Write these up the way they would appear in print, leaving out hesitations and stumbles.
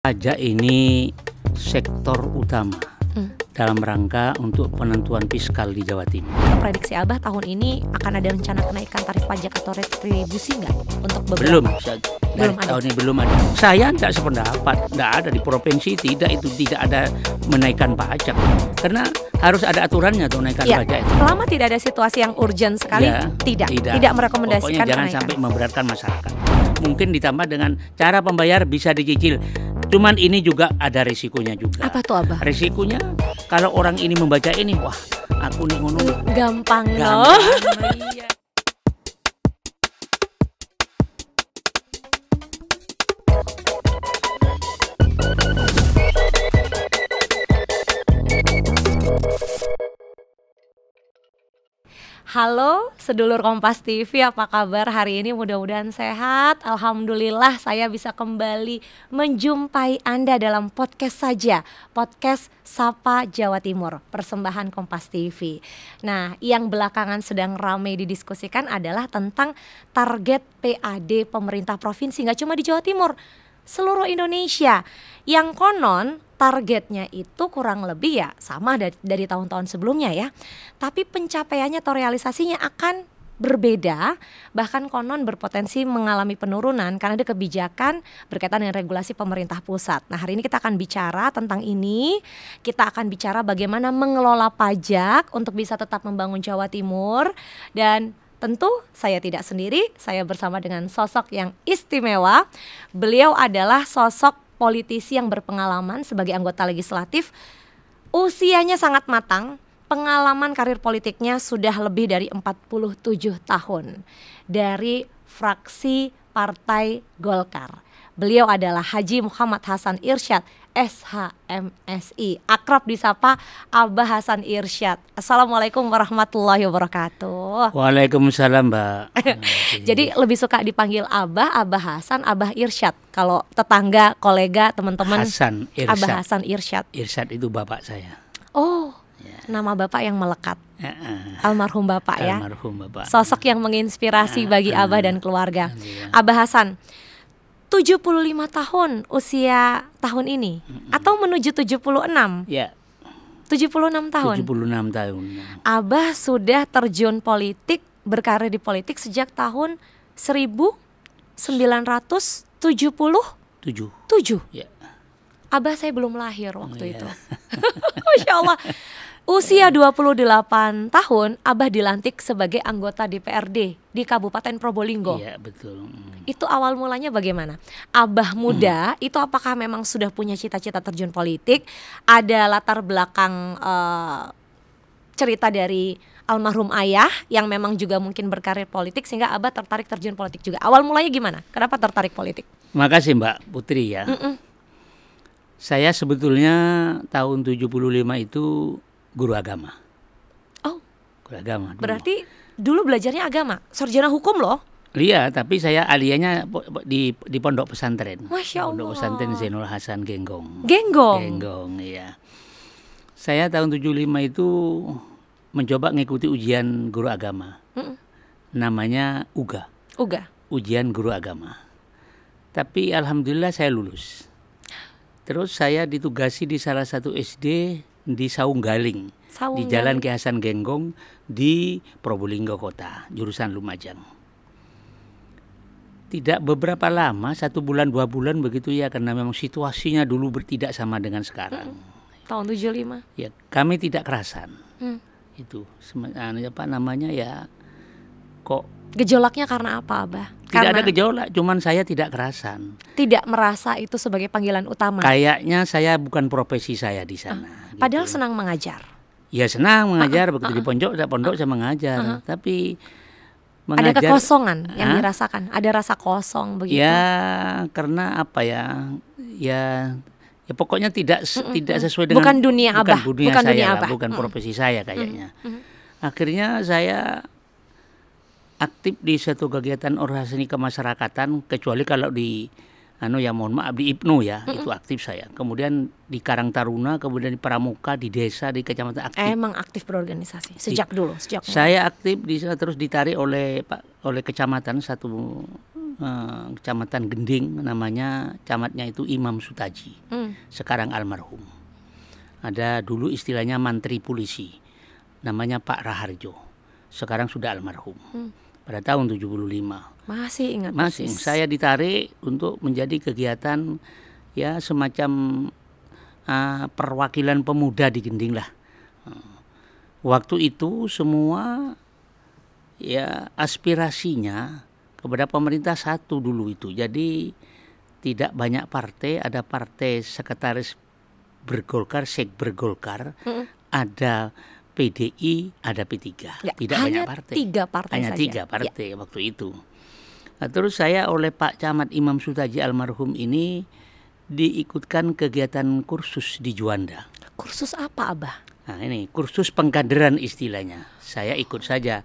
Pajak ini sektor utama dalam rangka untuk penentuan fiskal di Jawa Timur. Prediksi Abah tahun ini akan ada rencana kenaikan tarif pajak atau retribusi nggak untuk beberapa? Belum ada. tahun ini belum ada. Saya tidak sependapat, tidak ada di provinsi tidak ada menaikkan pajak karena harus ada aturannya tuh menaikkan pajak itu. Selama tidak ada situasi yang urgent sekali, tidak merekomendasikan. Pokoknya jangan sampai memberatkan masyarakat. Mungkin ditambah dengan cara pembayar bisa dicicil. Cuman ini juga ada risikonya juga. Apa tuh Abah? Risikonya kalau orang ini membaca ini, wah aku nih ngono. Gampang loh. Iya. Halo sedulur Kompas TV, apa kabar hari ini? Mudah-mudahan sehat. Alhamdulillah saya bisa kembali menjumpai Anda dalam podcast saja, podcast Sapa Jawa Timur, persembahan Kompas TV. Nah, yang belakangan sedang ramai didiskusikan adalah tentang target PAD pemerintah provinsi, nggak cuma di Jawa Timur, seluruh Indonesia. Yang konon targetnya itu kurang lebih ya sama dari tahun-tahun sebelumnya ya. Tapi pencapaiannya atau realisasinya akan berbeda, bahkan konon berpotensi mengalami penurunan karena ada kebijakan berkaitan dengan regulasi pemerintah pusat. Nah, hari ini kita akan bicara tentang ini. Kita akan bicara bagaimana mengelola pajak untuk bisa tetap membangun Jawa Timur. Dan tentu saya tidak sendiri, saya bersama dengan sosok yang istimewa. Beliau adalah sosok politisi yang berpengalaman sebagai anggota legislatif, usianya sangat matang, pengalaman karir politiknya sudah lebih dari 47 tahun dari fraksi Partai Golkar. Beliau adalah Haji Muhammad Hasan Irsyad, SHMSI, akrab disapa Abah Hasan Irsyad. Assalamualaikum warahmatullahi wabarakatuh. Waalaikumsalam, Mbak. Jadi lebih suka dipanggil Abah Hasan, Abah Irsyad. Kalau tetangga, kolega, teman-teman, Hasan Irsyad. Abah Hasan Irsyad. Irsyad itu bapak saya. Oh, ya. Nama bapak yang melekat. Almarhum bapak ya. Almarhum bapak. Sosok yang menginspirasi bagi Abah dan keluarga. Abah Hasan 75 tahun usia tahun ini atau menuju 76? Ya. 76 tahun. 76 tahun. Abah sudah terjun politik, berkarir di politik sejak tahun 1977. Ya. Abah saya belum lahir waktu itu. Masya Allah. Usia 28 tahun, Abah dilantik sebagai anggota DPRD di Kabupaten Probolinggo. Iya, betul. Itu awal mulanya bagaimana? Abah muda itu apakah memang sudah punya cita-cita terjun politik? Ada latar belakang cerita dari almarhum ayah yang memang juga mungkin berkarir politik sehingga Abah tertarik terjun politik juga. Awal mulanya gimana? Kenapa tertarik politik? Makasih Mbak Putri ya. Saya sebetulnya tahun 75 itu guru agama. Oh, guru agama dulu. Berarti dulu belajarnya agama, sarjana hukum loh. Iya, tapi saya aliyahnya di pondok pesantren. Masya Allah. Pondok pesantren Zainul Hasan Genggong, iya. Saya tahun 75 itu mencoba mengikuti ujian guru agama. Namanya UGA. Ujian guru agama. Tapi alhamdulillah saya lulus. Terus saya ditugasi di salah satu SD di Saunggaling, di Jalan Ki Hasan Genggong di Probolinggo Kota, jurusan Lumajang. Tidak beberapa lama, 1 bulan 2 bulan begitu ya, karena memang situasinya dulu tidak sama dengan sekarang. Tahun 75. Ya, kami tidak kerasan. Itu apa namanya ya, kok gejolaknya karena apa, Abah? Tidak ada gejolak, cuman saya tidak kerasan. Tidak merasa itu sebagai panggilan utama. Kayaknya saya bukan profesi saya di sana. Padahal senang mengajar. Ya senang mengajar, begitu di pondok saya mengajar. Tapi mengajar, ada kekosongan yang dirasakan, ada rasa kosong begitu. Ya karena apa ya? Ya pokoknya tidak sesuai dengan bukan dunia Abah, bukan profesi saya kayaknya. Akhirnya saya aktif di suatu kegiatan organisasi kemasyarakatan, kecuali kalau di mohon maaf di IPNU ya, itu aktif saya. Kemudian di Karang Taruna, kemudian di Pramuka, di desa, di kecamatan aktif. Emang aktif berorganisasi sejak dulu, Saya aktif di sana, terus ditarik oleh kecamatan satu Kecamatan Gending, namanya camatnya itu Imam Sutaji, sekarang almarhum. Ada dulu istilahnya mantri polisi, namanya Pak Raharjo, sekarang sudah almarhum. Pada tahun 75. Masih ingat? Masih. Saya ditarik untuk menjadi kegiatan ya semacam perwakilan pemuda di Gending lah. Waktu itu semua ya aspirasinya kepada pemerintah satu dulu itu. Jadi tidak banyak partai, ada partai sekretaris bergolkar, sekber Golkar, ada PDI, ada P3. Ya, tidak hanya banyak partai. Hanya tiga partai waktu itu. Nah, terus saya oleh Pak Camat Imam Sutaji almarhum ini diikutkan kegiatan kursus di Juanda. Kursus apa, Abah? Nah ini kursus pengkaderan istilahnya. Saya ikut saja.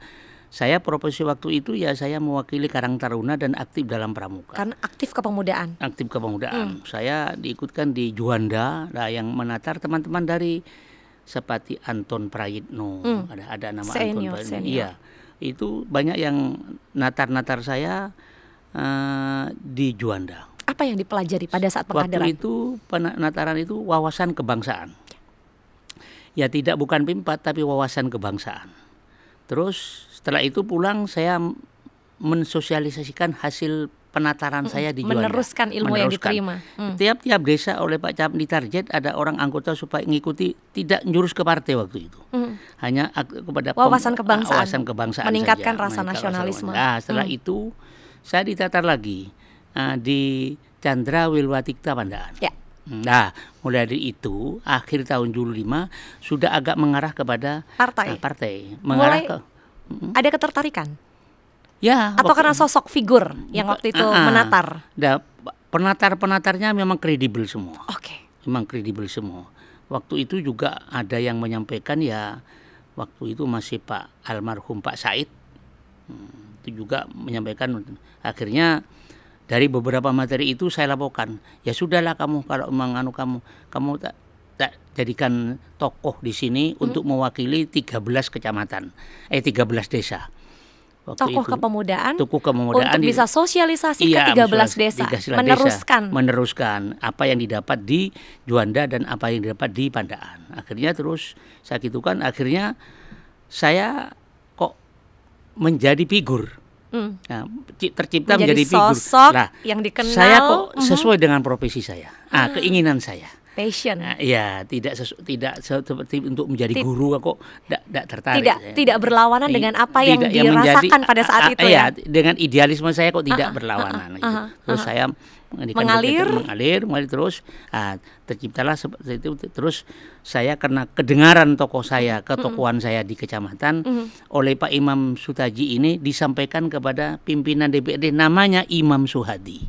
Saya profesi waktu itu ya saya mewakili Karang Taruna dan aktif dalam Pramuka. Karena aktif kepemudaan. Aktif kepemudaan. Saya diikutkan di Juanda, nah yang menatar teman-teman dari seperti Anton Prayitno, ada nama senior, Anton Prayitno. senior. Iya, itu banyak yang natar-natar saya di Juanda. Apa yang dipelajari pada saat pengkaderan? Waktu itu penataran itu wawasan kebangsaan. Ya tidak bukan P4 tapi wawasan kebangsaan. Terus setelah itu pulang saya mensosialisasikan hasil penataran saya di Juanda. Meneruskan ilmu yang diterima. Tiap-tiap desa oleh Pak Camat ditarget ada orang anggota supaya mengikuti, tidak njurus ke partai waktu itu. Hanya kepada wawasan kebangsaan. saja, Meningkatkan rasa nasionalisme. Nah, setelah itu saya ditatar lagi di Chandra Wilwatikta Pandaan. Ya. Nah, mulai dari itu akhir tahun 75 sudah agak mengarah kepada partai. Mengarah ke ada ketertarikan? Ya. Atau karena sosok figur yang waktu itu menatar? Penatar-penatarnya memang kredibel semua. Oke. Memang kredibel semua. Waktu itu juga ada yang menyampaikan ya, waktu itu masih Pak almarhum Pak Said. Itu juga menyampaikan, akhirnya dari beberapa materi itu saya laporkan, ya sudahlah kamu kalau menganu kamu tak jadikan tokoh di sini untuk mewakili 13 kecamatan, 13 desa. Tokoh kepemudaan untuk bisa sosialisasi ke 13 desa, meneruskan apa yang didapat di Juanda dan apa yang didapat di Pandaan. Akhirnya terus saya gitukan, akhirnya saya kok menjadi figur. Nah, tercipta menjadi figur. Sosok yang dikenal. Saya kok sesuai dengan profesi saya, keinginan saya. Passion. Ya, tidak seperti untuk menjadi guru kok tidak tertarik. Tidak berlawanan dengan apa yang dirasakan pada saat itu ya. Dengan idealisme saya kok tidak berlawanan gitu. Terus saya mengalir terus terciptalah seperti itu. Terus saya karena kedengaran tokoh saya, ketokohan saya di kecamatan oleh Pak Imam Sutaji ini disampaikan kepada pimpinan DPRD, namanya Imam Suhadi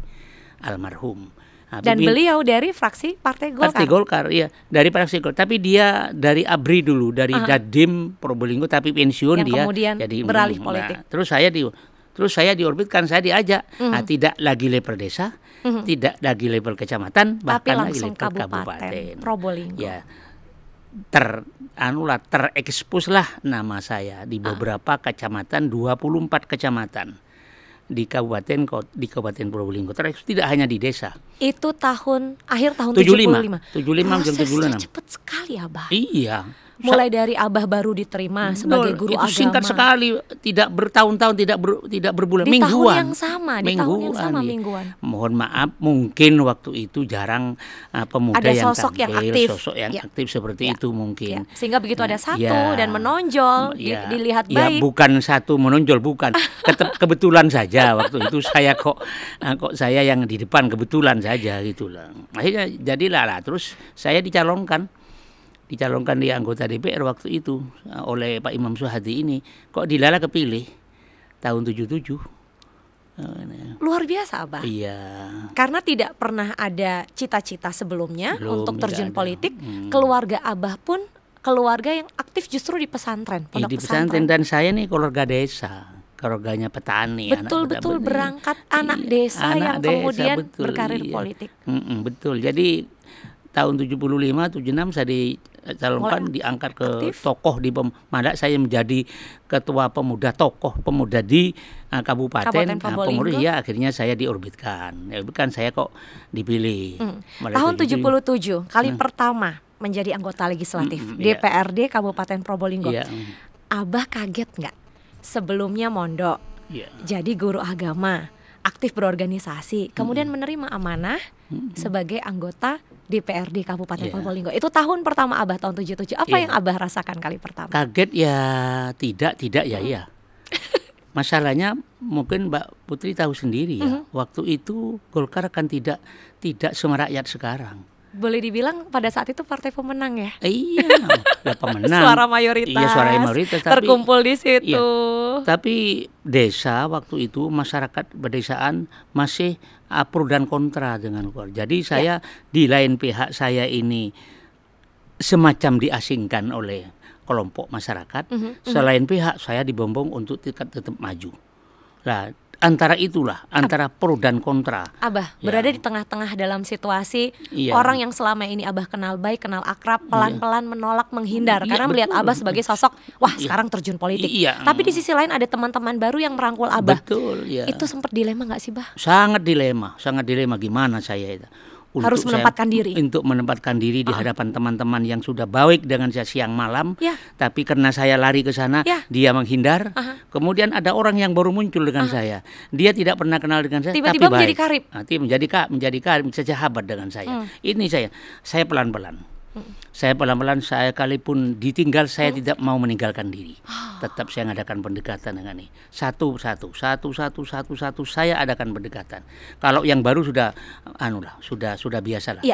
almarhum. Dan beliau dari fraksi Partai Golkar. Partai Golkar, iya, dari fraksi Golkar. Tapi dia dari ABRI dulu, dari Dadim Probolinggo, tapi pensiun yang dia kemudian jadi beralih politik. Terus saya diorbitkan, saya diajak. Tidak lagi level desa, tidak lagi level kecamatan, bahkan lagi level kabupaten Probolinggo. Ya, terekspos lah nama saya di beberapa kecamatan, 24 kecamatan. Di Kabupaten Probolinggo. Tidak hanya di desa. Itu akhir tahun 75. 75 prosesnya cepat sekali, Abah. Iya. Mulai dari Abah baru diterima sebagai guru agama. Singkat sekali, tidak bertahun-tahun, tidak berbulan, di mingguan. Mingguan. Mohon maaf, mungkin waktu itu jarang pemuda ada yang sosok tampil, yang aktif seperti itu mungkin. Sehingga begitu ada satu dan menonjol, dilihat baik. Ya, bukan satu menonjol, bukan. Kebetulan saja waktu itu saya kok saya yang di depan kebetulan saja gitulah. Akhirnya jadilah terus saya dicalonkan di anggota DPR waktu itu oleh Pak Imam Suhadi ini, kok dilala kepilih tahun 77. Luar biasa, Abah. Iya. Karena tidak pernah ada cita-cita sebelumnya untuk terjun politik. Keluarga Abah pun keluarga yang aktif justru di pesantren, pondok pesantren. Dan saya nih keluarga desa, keluarganya petani. Betul berangkat anak desa yang kemudian berkarir politik. Betul. Jadi tahun 75, 76 saya dicalonkan, diangkat ke tokoh di Pemadak. Saya menjadi ketua pemuda, tokoh pemuda di kabupaten Purbalingga. Ya, akhirnya saya diorbitkan. Saya kok dipilih. Tahun 77 kali pertama menjadi anggota legislatif DPRD Kabupaten Purbalingga. Abah kaget nggak? Sebelumnya mondok, jadi guru agama, aktif berorganisasi, kemudian menerima amanah sebagai anggota DPRD Kabupaten Purbalingga. Itu tahun pertama Abah, tahun 77. Apa yang Abah rasakan kali pertama? Kaget ya, tidak ya. Masalahnya mungkin Mbak Putri tahu sendiri ya, waktu itu Golkar kan tidak semerakyat sekarang. Boleh dibilang pada saat itu partai pemenang ya? Iya, pemenang. Suara mayoritas. Iya, suara mayoritas. Terkumpul di situ. Iya, tapi desa waktu itu, masyarakat pedesaan masih pro dan kontra dengan Golkar. Jadi saya di lain pihak, saya ini semacam diasingkan oleh kelompok masyarakat. Selain pihak, saya dibombong untuk tetap maju. Nah, antara pro dan kontra. Abah berada di tengah-tengah dalam situasi orang yang selama ini Abah kenal baik, kenal akrab, pelan-pelan menolak, menghindar karena melihat Abah sebagai sosok sekarang terjun politik. Tapi di sisi lain ada teman-teman baru yang merangkul Abah. Betul, Itu sempat dilema nggak sih, Bah? Sangat dilema gimana saya itu. Harus menempatkan diri. Untuk menempatkan diri di hadapan teman-teman yang sudah baik dengan saya siang malam. Tapi karena saya lari ke sana, dia menghindar. Kemudian ada orang yang baru muncul dengan saya. Dia tidak pernah kenal dengan saya, tiba-tiba tapi menjadi karib. Menjadi karib, sahabat dengan saya. Ini saya pelan-pelan. Saya pelan-pelan, saya kalipun ditinggal, saya tidak mau meninggalkan diri. Tetap saya ngadakan pendekatan dengan ini. Satu saya adakan pendekatan. Kalau yang baru sudah biasa lah.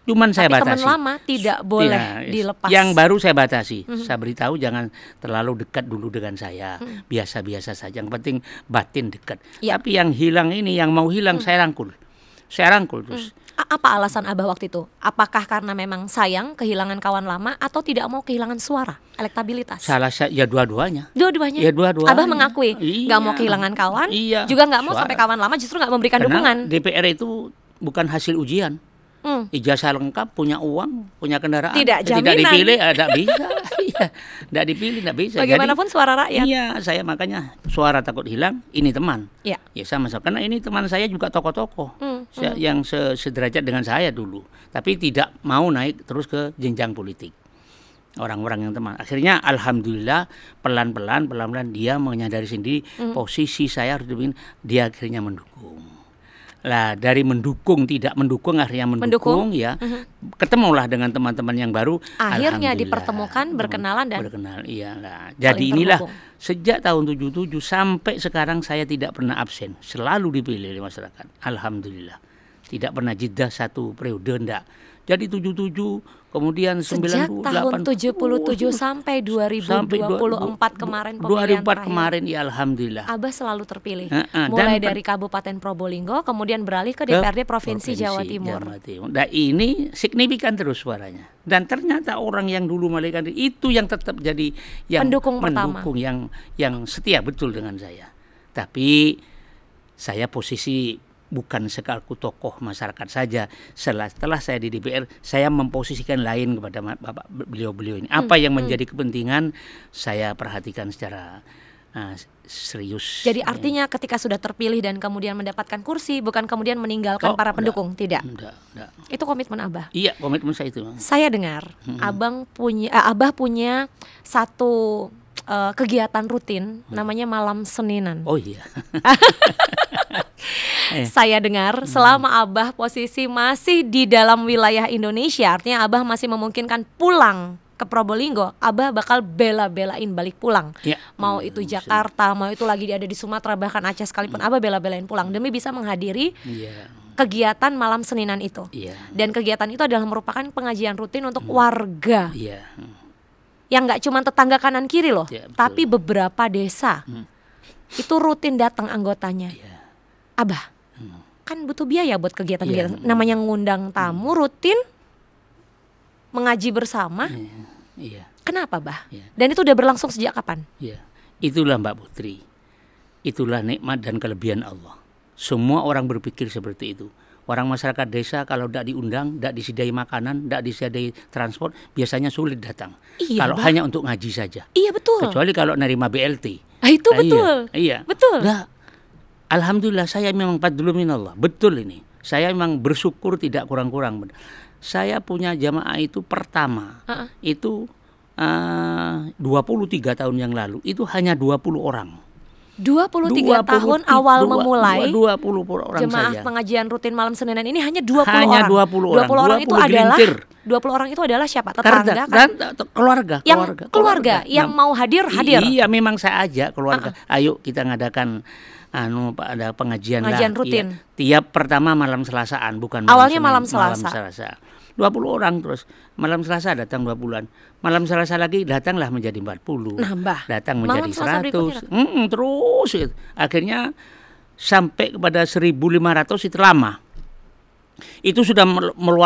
Cuman saya batasi. Teman lama tidak boleh dilepas. Yang baru saya batasi. Saya beritahu jangan terlalu dekat dulu dengan saya. Biasa-biasa saja. Yang penting batin dekat. Tapi yang hilang ini, yang mau hilang saya rangkul. Terus. Apa alasan Abah waktu itu? Apakah karena memang sayang kehilangan kawan lama atau tidak mau kehilangan suara, elektabilitas? Dua-duanya. Dua-duanya. Abah mengakui nggak mau kehilangan kawan, juga nggak mau sampai kawan lama justru nggak memberikan dukungan. DPR itu bukan hasil ujian. Ijazah lengkap, punya uang, punya kendaraan. Tidak dipilih, tidak bisa. Tidak dipilih, tidak bisa. Bagaimanapun suara rakyat. Iya, saya makanya suara takut hilang. Ini teman. Ya sama. Karena ini teman saya juga tokoh-tokoh yang sederajat dengan saya dulu. Tapi tidak mau naik terus ke jenjang politik. Orang-orang yang teman. Akhirnya alhamdulillah pelan-pelan dia menyadari sendiri posisi saya harus dibikin. Dia akhirnya mendukung. Lah dari mendukung tidak mendukung akhirnya mendukung. Ketemulah dengan teman-teman yang baru. Akhirnya dipertemukan, berkenalan dan jadi inilah sejak tahun 77 sampai sekarang saya tidak pernah absen, selalu dipilih oleh masyarakat. Alhamdulillah. Tidak pernah jeda satu periode, enggak. Jadi 77 kemudian 98 sejak tahun 77 sampai 2024 kemarin pemilihan 2004 kemarin ya alhamdulillah. Abah selalu terpilih. Mulai dari Kabupaten Purbalingga kemudian beralih ke DPRD Provinsi Jawa Timur. Nah ini signifikan terus suaranya. Dan ternyata orang yang dulu malaikat itu yang tetap jadi yang pendukung yang setia betul dengan saya. Tapi saya posisi bukan sekaligus tokoh masyarakat saja. Setelah saya di DPR, saya memposisikan lain kepada bapak beliau ini. Apa yang menjadi kepentingan saya perhatikan secara serius. Jadi artinya ketika sudah terpilih dan kemudian mendapatkan kursi, bukan kemudian meninggalkan para pendukung, tidak. Itu komitmen Abah. Iya, komitmen saya itu. Saya dengar Abah punya satu kegiatan rutin namanya malam Seninan. Oh iya. Saya dengar selama Abah posisi masih di dalam wilayah Indonesia, artinya Abah masih memungkinkan pulang ke Probolinggo, Abah bakal bela-belain balik pulang. Mau itu Jakarta, mau itu lagi ada di Sumatera, bahkan Aceh sekalipun, Abah bela-belain pulang demi bisa menghadiri kegiatan malam Seninan itu. Dan kegiatan itu adalah merupakan pengajian rutin untuk warga. Yang nggak cuma tetangga kanan kiri loh, tapi beberapa desa itu rutin datang anggotanya. Abah, kan butuh biaya buat kegiatan-kegiatan. Namanya ngundang tamu rutin, mengaji bersama. Kenapa, Bah? Dan itu udah berlangsung sejak kapan? Itulah Mbak Putri. Itulah nikmat dan kelebihan Allah. Semua orang berpikir seperti itu. Orang masyarakat desa kalau tidak diundang, tidak disediai makanan, tidak disediai transport, biasanya sulit datang. Iya, kalau hanya untuk ngaji saja. Iya betul. Kecuali kalau nerima BLT. Itu betul. Iya. Betul. Nah, alhamdulillah saya memang fadlun minallah. Betul ini. Saya memang bersyukur tidak kurang-kurang. Saya punya jamaah itu pertama itu 23 tahun yang lalu itu hanya 20 orang. 23 tahun awal memulai 20 orang jemaah saja. pengajian rutin malam Seninan ini hanya 20 hanya orang. 20 orang. 20 orang itu adalah gelintir. 20 orang itu adalah siapa? Tetangga kan? Dan keluarga. Yang mau hadir. Iya, memang saya ajak keluarga. Ayo kita ngadakan ada pengajian rutin. Iya, tiap pertama malam Selasaan, bukan awalnya malam Selasa. 20 orang terus. Malam Selasa datang 20-an. Malam Selasa lagi datanglah menjadi 40. Nambah. Datang menjadi Malam 100. Terus gitu. Akhirnya sampai kepada 1.500 itu lama. Itu sudah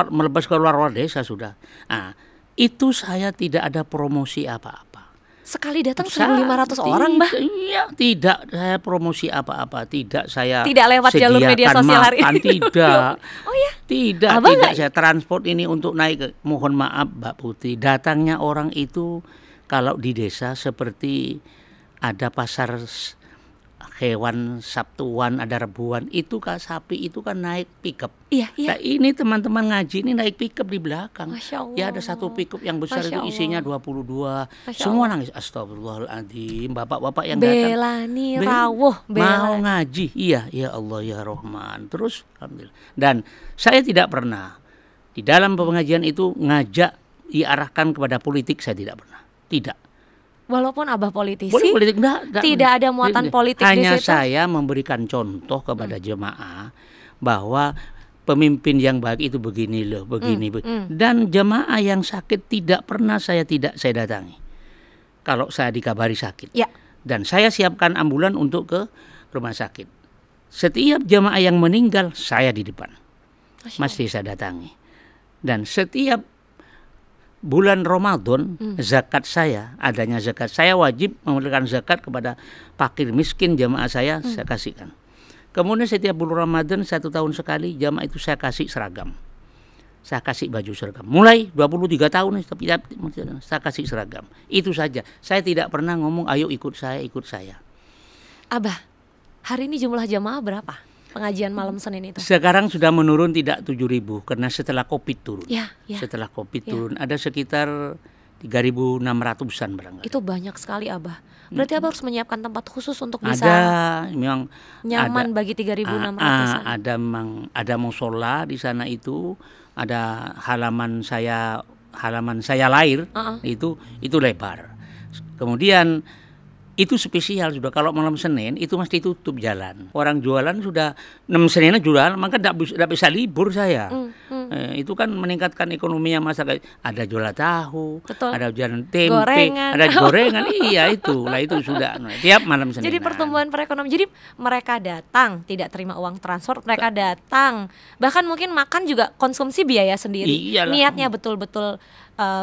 melebas ke luar desa sudah. Nah, itu saya tidak ada promosi apa-apa. Sekali datang 1.500 orang, Mbah? Iya, tidak saya promosi apa-apa, tidak saya lewat jalur media sosial hari ini. Tidak. Oh ya? Tidak saya transport ini untuk naik ke. Mohon maaf Mbak Putri, datangnya orang itu kalau di desa seperti ada pasar hewan Sabtuan, ada Rebuan, itu kan sapi itu kan naik pickup. Iya. Nah, ini teman-teman ngaji ini naik pickup di belakang. Masya Allah. Ya ada satu pickup yang besar itu isinya 22. Semua nangis, astagfirullahaladzim. Bapak-bapak yang datang Belani rawuh mau ngaji. Iya, ya Allah ya Rahman. Terus alhamdulillah. Dan saya tidak pernah di dalam pengajian itu ngajak diarahkan kepada politik, saya tidak pernah. Tidak. Walaupun Abah politisi, politik, tidak ada muatan politik di situ. Hanya saya memberikan contoh kepada jemaah bahwa pemimpin yang baik itu begini loh, begini. Dan jemaah yang sakit tidak pernah saya datangi. Kalau saya dikabari sakit. Ya. Dan saya siapkan ambulan untuk ke rumah sakit. Setiap jemaah yang meninggal saya di depan. Masih saya datangi. Dan setiap bulan Ramadan zakat saya wajib memberikan zakat kepada fakir miskin jamaah saya kasihkan. Kemudian setiap bulan Ramadan 1 tahun sekali jamaah itu saya kasih seragam. Saya kasih baju seragam. Mulai 23 tahun saya kasih seragam. Itu saja. Saya tidak pernah ngomong ayo ikut saya. Abah, hari ini jumlah jamaah berapa? Pengajian malam Senin itu. Sekarang sudah menurun tidak 7.000 karena setelah Covid turun. Ya. Setelah Covid turun ada sekitar 3.600-an barangkali. Itu banyak sekali Abah. Berarti Abah harus menyiapkan tempat khusus untuk bisa memang nyaman bagi 3.600-an. Ada musola di sana itu, ada halaman saya lahir itu lebar. Kemudian itu spesial sudah kalau malam Senin itu mesti tutup jalan. Orang jualan sudah 6 Senin jualan, maka tidak bisa libur saya. Itu kan meningkatkan ekonominya masyarakat. Ada jualan tahu, betul. Ada jualan tempe, ada gorengan. Iya itu sudah tiap malam Senin. Jadi pertumbuhan perekonomian. Jadi mereka datang tidak terima uang transport, mereka datang bahkan mungkin makan juga konsumsi biaya sendiri. Iyalah. Niatnya betul-betul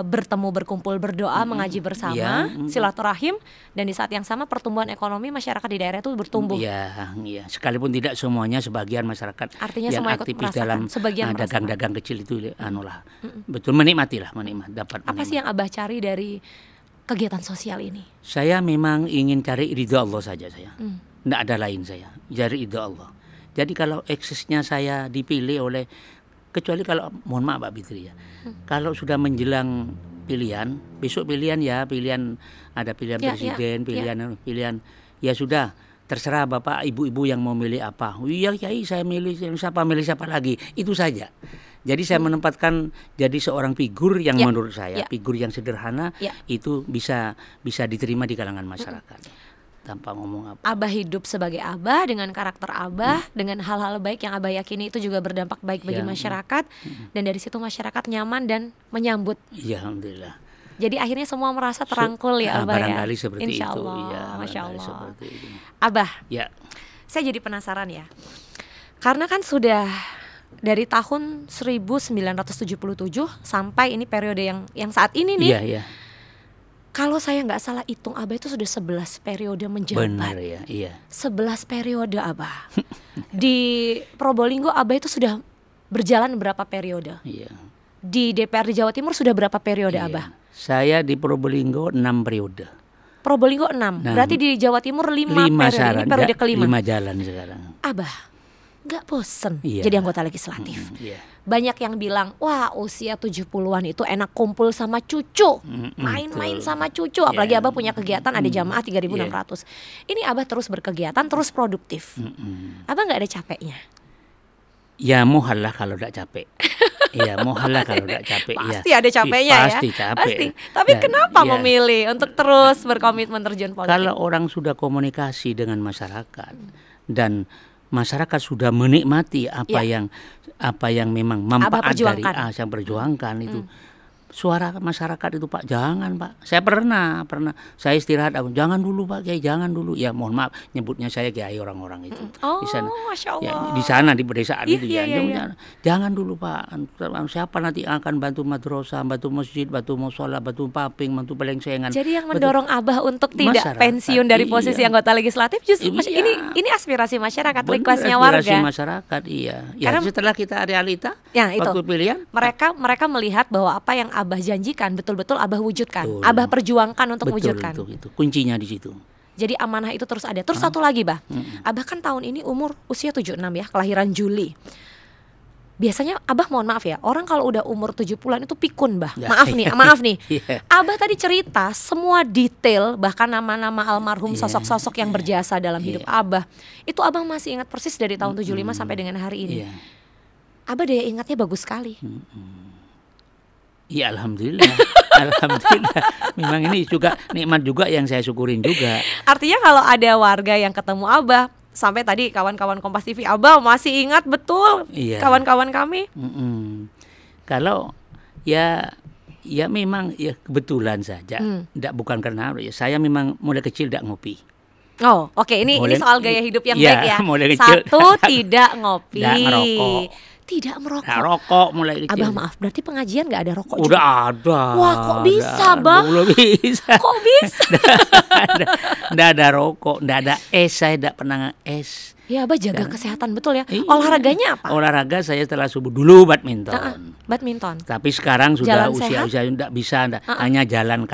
bertemu, berkumpul, berdoa, mengaji bersama, silaturahim, dan di saat yang sama pertumbuhan ekonomi masyarakat di daerah itu bertumbuh. Iya. Sekalipun tidak semuanya, sebagian masyarakat artinya yang semua aktivis dalam dagang-dagang kecil itu betul menikmati dapat. Apa sih yang Abah cari dari kegiatan sosial ini? Saya memang ingin cari ridho Allah saja saya. Tidak ada lain saya. Cari ridho Allah. Jadi kalau eksesnya saya dipilih oleh, kecuali kalau mohon maaf Pak Fitri ya. Kalau sudah menjelang pilihan, besok pilihan ada pilihan presiden, pilihan ya sudah terserah Bapak Ibu-ibu yang mau milih apa. Iya Kiai saya milih siapa lagi. Itu saja. Jadi saya menempatkan jadi seorang figur yang menurut saya figur yang sederhana itu bisa diterima di kalangan masyarakat. Tanpa ngomong apa. Abah hidup sebagai Abah dengan karakter Abah, dengan hal-hal baik yang Abah yakini itu juga berdampak baik bagi masyarakat, dan dari situ masyarakat nyaman dan menyambut. Iya, alhamdulillah. Jadi akhirnya semua merasa terangkul ya Abah barangkali ya. seperti Insya itu. Allah, Ya, Masya Allah. seperti itu. Abah, saya jadi penasaran ya, karena kan sudah dari tahun 1977 sampai ini periode yang saat ini nih. Iya. Kalau saya nggak salah hitung Abah itu sudah 11 periode menjabat. Benar ya, iya. 11 periode Abah. Di Probolinggo Abah itu sudah berjalan berapa periode? Iya. Di DPRD Jawa Timur sudah berapa periode Abah? Saya di Probolinggo 6 periode. Probolinggo 6, berarti di Jawa Timur 5 periode. Ini periode kelima. 5 jalan sekarang. Abah, gak bosen jadi anggota legislatif? Banyak yang bilang, wah usia 70-an itu enak kumpul sama cucu, main-main sama cucu. Apalagi Abah punya kegiatan, ada jamaah 3.600. Ini Abah terus berkegiatan, terus produktif. Abah gak ada capeknya? Ya mohal lah kalau gak capek. Iya, mohal lah kalau gak capek. Pasti ada capeknya pasti ya. Capek. Pasti. Tapi kenapa memilih untuk terus berkomitmen terjun politik? Kalau orang sudah komunikasi dengan masyarakat dan masyarakat sudah menikmati apa yang memang manfaat dari yang perjuangkan itu. Suara masyarakat itu Pak, jangan Pak. Saya pernah saya istirahat, jangan dulu Pak Kiai, jangan dulu. Ya mohon maaf nyebutnya saya Kiai orang-orang itu. Di sana. Masya Allah. Ya, di sana di pedesaan itu jangan dulu Pak. Siapa nanti akan bantu madrasah, bantu masjid, bantu mushola, bantu paping, bantu pelengsengan. Jadi yang mendorong Abah untuk tidak pensiun dari posisi anggota legislatif justru ini aspirasi masyarakat, requestnya warga. Aspirasi masyarakat, iya. Ya, setelah kita realita, waktu pilihan, mereka melihat bahwa apa yang Abah janjikan betul-betul Abah wujudkan, Abah perjuangkan untuk wujudkan. Itu kuncinya di situ. Jadi amanah itu terus ada. Terus satu lagi Bah, Abah kan tahun ini usia 76 ya, kelahiran Juli. Biasanya Abah mohon maaf ya, orang kalau udah umur 70-an itu pikun Bah. Maaf nih. Abah tadi cerita semua detail, bahkan nama-nama almarhum sosok-sosok yang berjasa dalam hidup Abah. Itu Abah masih ingat persis dari tahun 75 sampai dengan hari ini. Abah daya ingatnya bagus sekali. Ya alhamdulillah. Alhamdulillah. Memang ini juga nikmat juga yang saya syukurin juga. Artinya kalau ada warga yang ketemu Abah, sampai tadi kawan-kawan Kompas TV, Abah masih ingat betul kawan-kawan kami. Kalau ya memang ya kebetulan saja. Bukan karena saya memang mulai kecil tidak ngopi. Oh, oke. Ini soal gaya hidup yang baik ya. Satu, tidak ngopi. Tidak ngerokok. Tidak merokok. Nah, rokok mulai kecil. Abah maaf, berarti pengajian gak ada rokok udah juga? Ada. Wah kok bisa Bang? Belum bisa. Kok bisa? Nggak ada rokok, nggak ada es, saya tidak pernah es. Ya Abah jaga kesehatan betul ya. Olahraganya apa? Olahraga saya setelah subuh dulu badminton. Badminton. Tapi sekarang sudah usia tidak bisa, hanya jalan.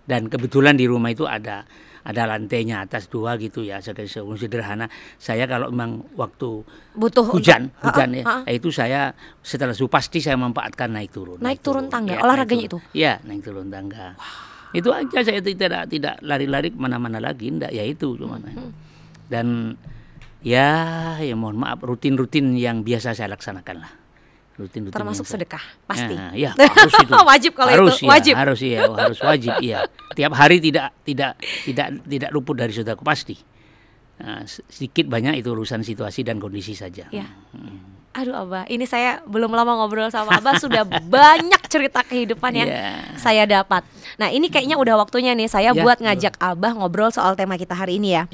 Dan kebetulan di rumah itu ada lantainya atas 2 gitu ya, sederhana. Saya kalau memang waktu butuh hujan itu saya setelah subuh pasti saya memanfaatkan naik turun tangga. Olahraganya itu? Iya, naik turun tangga. Itu aja, saya tidak lari-lari kemana-mana lagi, enggak, ya itu cuma. Dan ya mohon maaf, rutin-rutin yang biasa saya laksanakan lah. Rutin termasuk sedekah pasti. Ya harus itu. Wajib kalau itu wajib. Harus wajib ya. Tiap hari tidak luput dari sedekah pasti. Sedikit banyak itu urusan situasi dan kondisi saja. Ya. Aduh Abah, ini saya belum lama ngobrol sama Abah sudah banyak cerita kehidupan yang saya dapat. Nah ini kayaknya udah waktunya nih saya buat ngajak Abah ngobrol soal tema kita hari ini ya.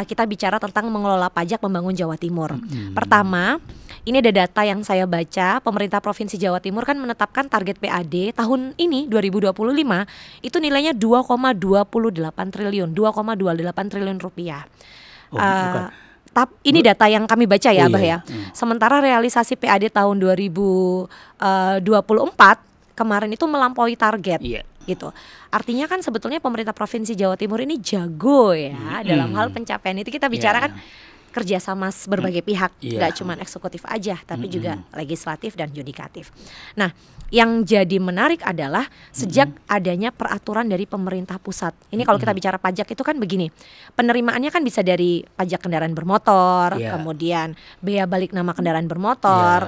Kita bicara tentang mengelola pajak membangun Jawa Timur. Pertama, ini ada data yang saya baca, pemerintah Provinsi Jawa Timur kan menetapkan target PAD tahun ini 2025 itu nilainya 2,28 triliun rupiah. Ini data yang kami baca ya Abah ya. Sementara realisasi PAD tahun 2024 kemarin itu melampaui target. Gitu. Artinya kan sebetulnya pemerintah Provinsi Jawa Timur ini jago ya dalam hal pencapaian itu. Kita bicara kan kerjasama berbagai pihak, nggak cuma eksekutif aja, tapi juga legislatif dan yudikatif. Nah, yang jadi menarik adalah sejak adanya peraturan dari pemerintah pusat. Ini kalau kita bicara pajak itu kan begini, penerimaannya kan bisa dari pajak kendaraan bermotor, kemudian bea balik nama kendaraan bermotor,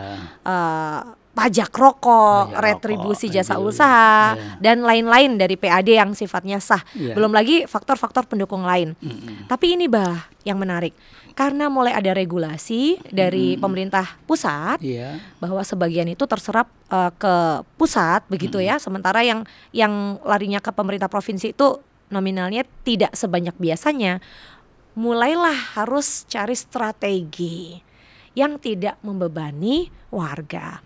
pajak rokok, retribusi jasa usaha, dan lain-lain dari PAD yang sifatnya sah. Belum lagi faktor-faktor pendukung lain. Tapi ini Bah yang menarik. Karena mulai ada regulasi dari pemerintah pusat bahwa sebagian itu terserap ke pusat begitu ya, sementara yang larinya ke pemerintah provinsi itu nominalnya tidak sebanyak biasanya. Mulailah harus cari strategi yang tidak membebani warga.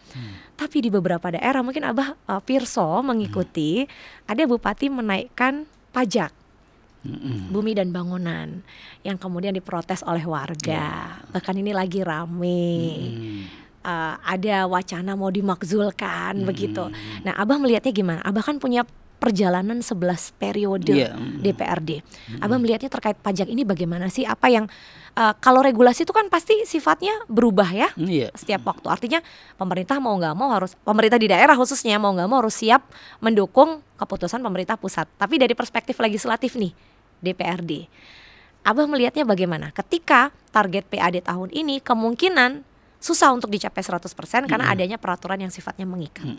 Tapi di beberapa daerah mungkin Abah Pirso mengikuti ada bupati menaikkan pajak bumi dan bangunan yang kemudian diprotes oleh warga. Bahkan ini lagi rame. ada wacana mau dimakzulkan begitu. Nah, Abah melihatnya gimana? Abah kan punya perjalanan 11 periode DPRD. Abah melihatnya terkait pajak ini bagaimana sih? Apa yang kalau regulasi itu kan pasti sifatnya berubah ya setiap waktu. Artinya pemerintah mau nggak mau harus, pemerintah di daerah khususnya mau nggak mau harus siap mendukung keputusan pemerintah pusat. Tapi dari perspektif legislatif nih DPRD, Abah melihatnya bagaimana? Ketika target PAD tahun ini kemungkinan susah untuk dicapai 100% karena adanya peraturan yang sifatnya mengikat.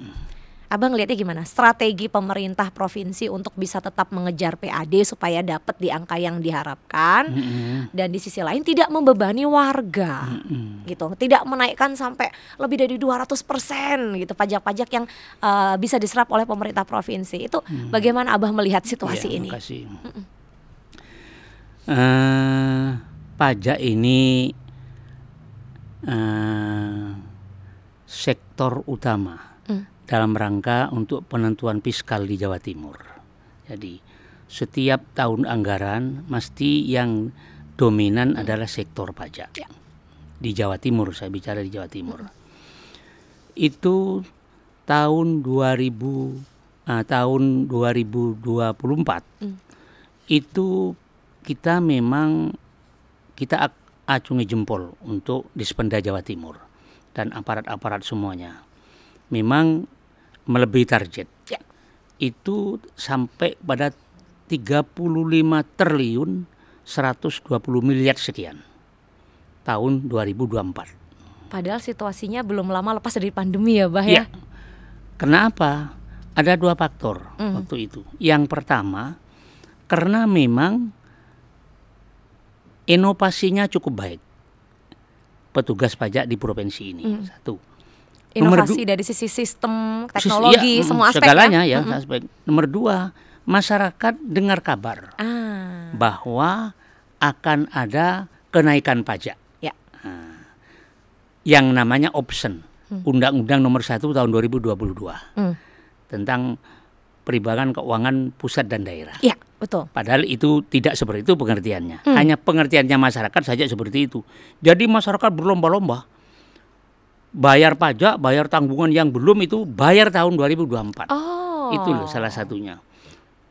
Abang ngeliatnya gimana? Strategi pemerintah provinsi untuk bisa tetap mengejar PAD supaya dapat di angka yang diharapkan, dan di sisi lain tidak membebani warga, gitu. Tidak menaikkan sampai lebih dari 200% gitu pajak-pajak yang bisa diserap oleh pemerintah provinsi. Itu bagaimana Abah melihat situasi ini? Makasih. Pajak ini sektor utama dalam rangka untuk penentuan fiskal di Jawa Timur. Jadi setiap tahun anggaran mesti yang dominan adalah sektor pajak. Di Jawa Timur, saya bicara di Jawa Timur. Itu tahun 2024 itu kita memang kita acungi jempol untuk Dispenda Jawa Timur dan aparat-aparat semuanya. Memang melebihi target. Itu sampai pada 35 triliun 120 miliar sekian tahun 2024. Padahal situasinya belum lama lepas dari pandemi ya, Bah ya. Kenapa? Ada dua faktor waktu itu. Yang pertama, karena memang inovasinya cukup baik petugas pajak di provinsi ini. Satu. Inovasi dari sisi sistem, teknologi, semua aspek segalanya ya. Aspek. Nomor dua, masyarakat dengar kabar bahwa akan ada kenaikan pajak yang namanya option, Undang-Undang Nomor 1 Tahun 2022 tentang perimbangan keuangan pusat dan daerah. Ya, betul. Padahal itu tidak seperti itu pengertiannya. Hanya pengertiannya masyarakat saja seperti itu. Jadi masyarakat berlomba-lomba bayar pajak, bayar tanggungan yang belum itu bayar tahun 2024. Itu loh salah satunya.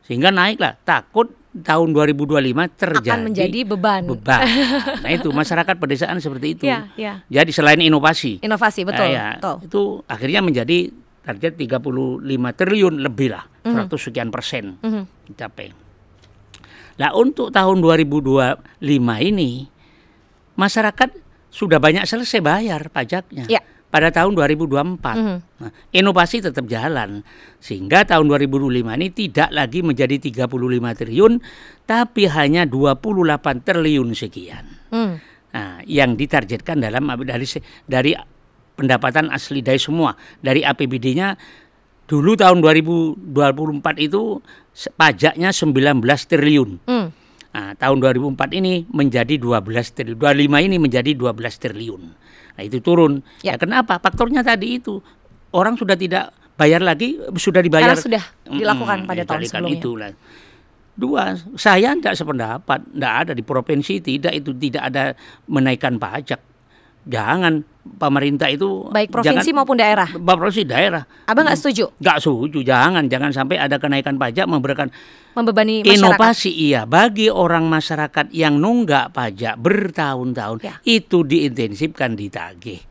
Sehingga naiklah, takut tahun 2025 terjadi akan menjadi beban. Nah itu masyarakat pedesaan seperti itu. Ya. Jadi selain inovasi. Inovasi betul. Betul. Itu akhirnya menjadi target 35 triliun lebih lah, 100 sekian persen dicapai. Nah untuk tahun 2025 ini masyarakat sudah banyak selesai bayar pajaknya pada tahun 2024. Nah, inovasi tetap jalan sehingga tahun 2025 ini tidak lagi menjadi 35 triliun tapi hanya 28 triliun sekian. Nah, yang ditargetkan dari pendapatan asli dari semua, dari APBD-nya dulu tahun 2024 itu pajaknya 19 triliun. Nah, tahun 2004 ini menjadi 12 triliun. 25 ini menjadi 12 triliun. Nah, itu turun. Ya, kenapa? Faktornya tadi itu. Orang sudah tidak bayar lagi, sudah dibayar. Karena sudah dilakukan pada tahun sebelumnya. Itulah. Dua, saya tidak sependapat. Tidak ada di provinsi, tidak ada menaikkan pajak. Jangan pemerintah itu baik provinsi maupun daerah. Provinsi daerah. Abang nggak setuju? Nggak setuju. jangan sampai ada kenaikan pajak membebani masyarakat. Inovasi bagi orang masyarakat yang nunggak pajak bertahun-tahun itu diintensifkan ditagih.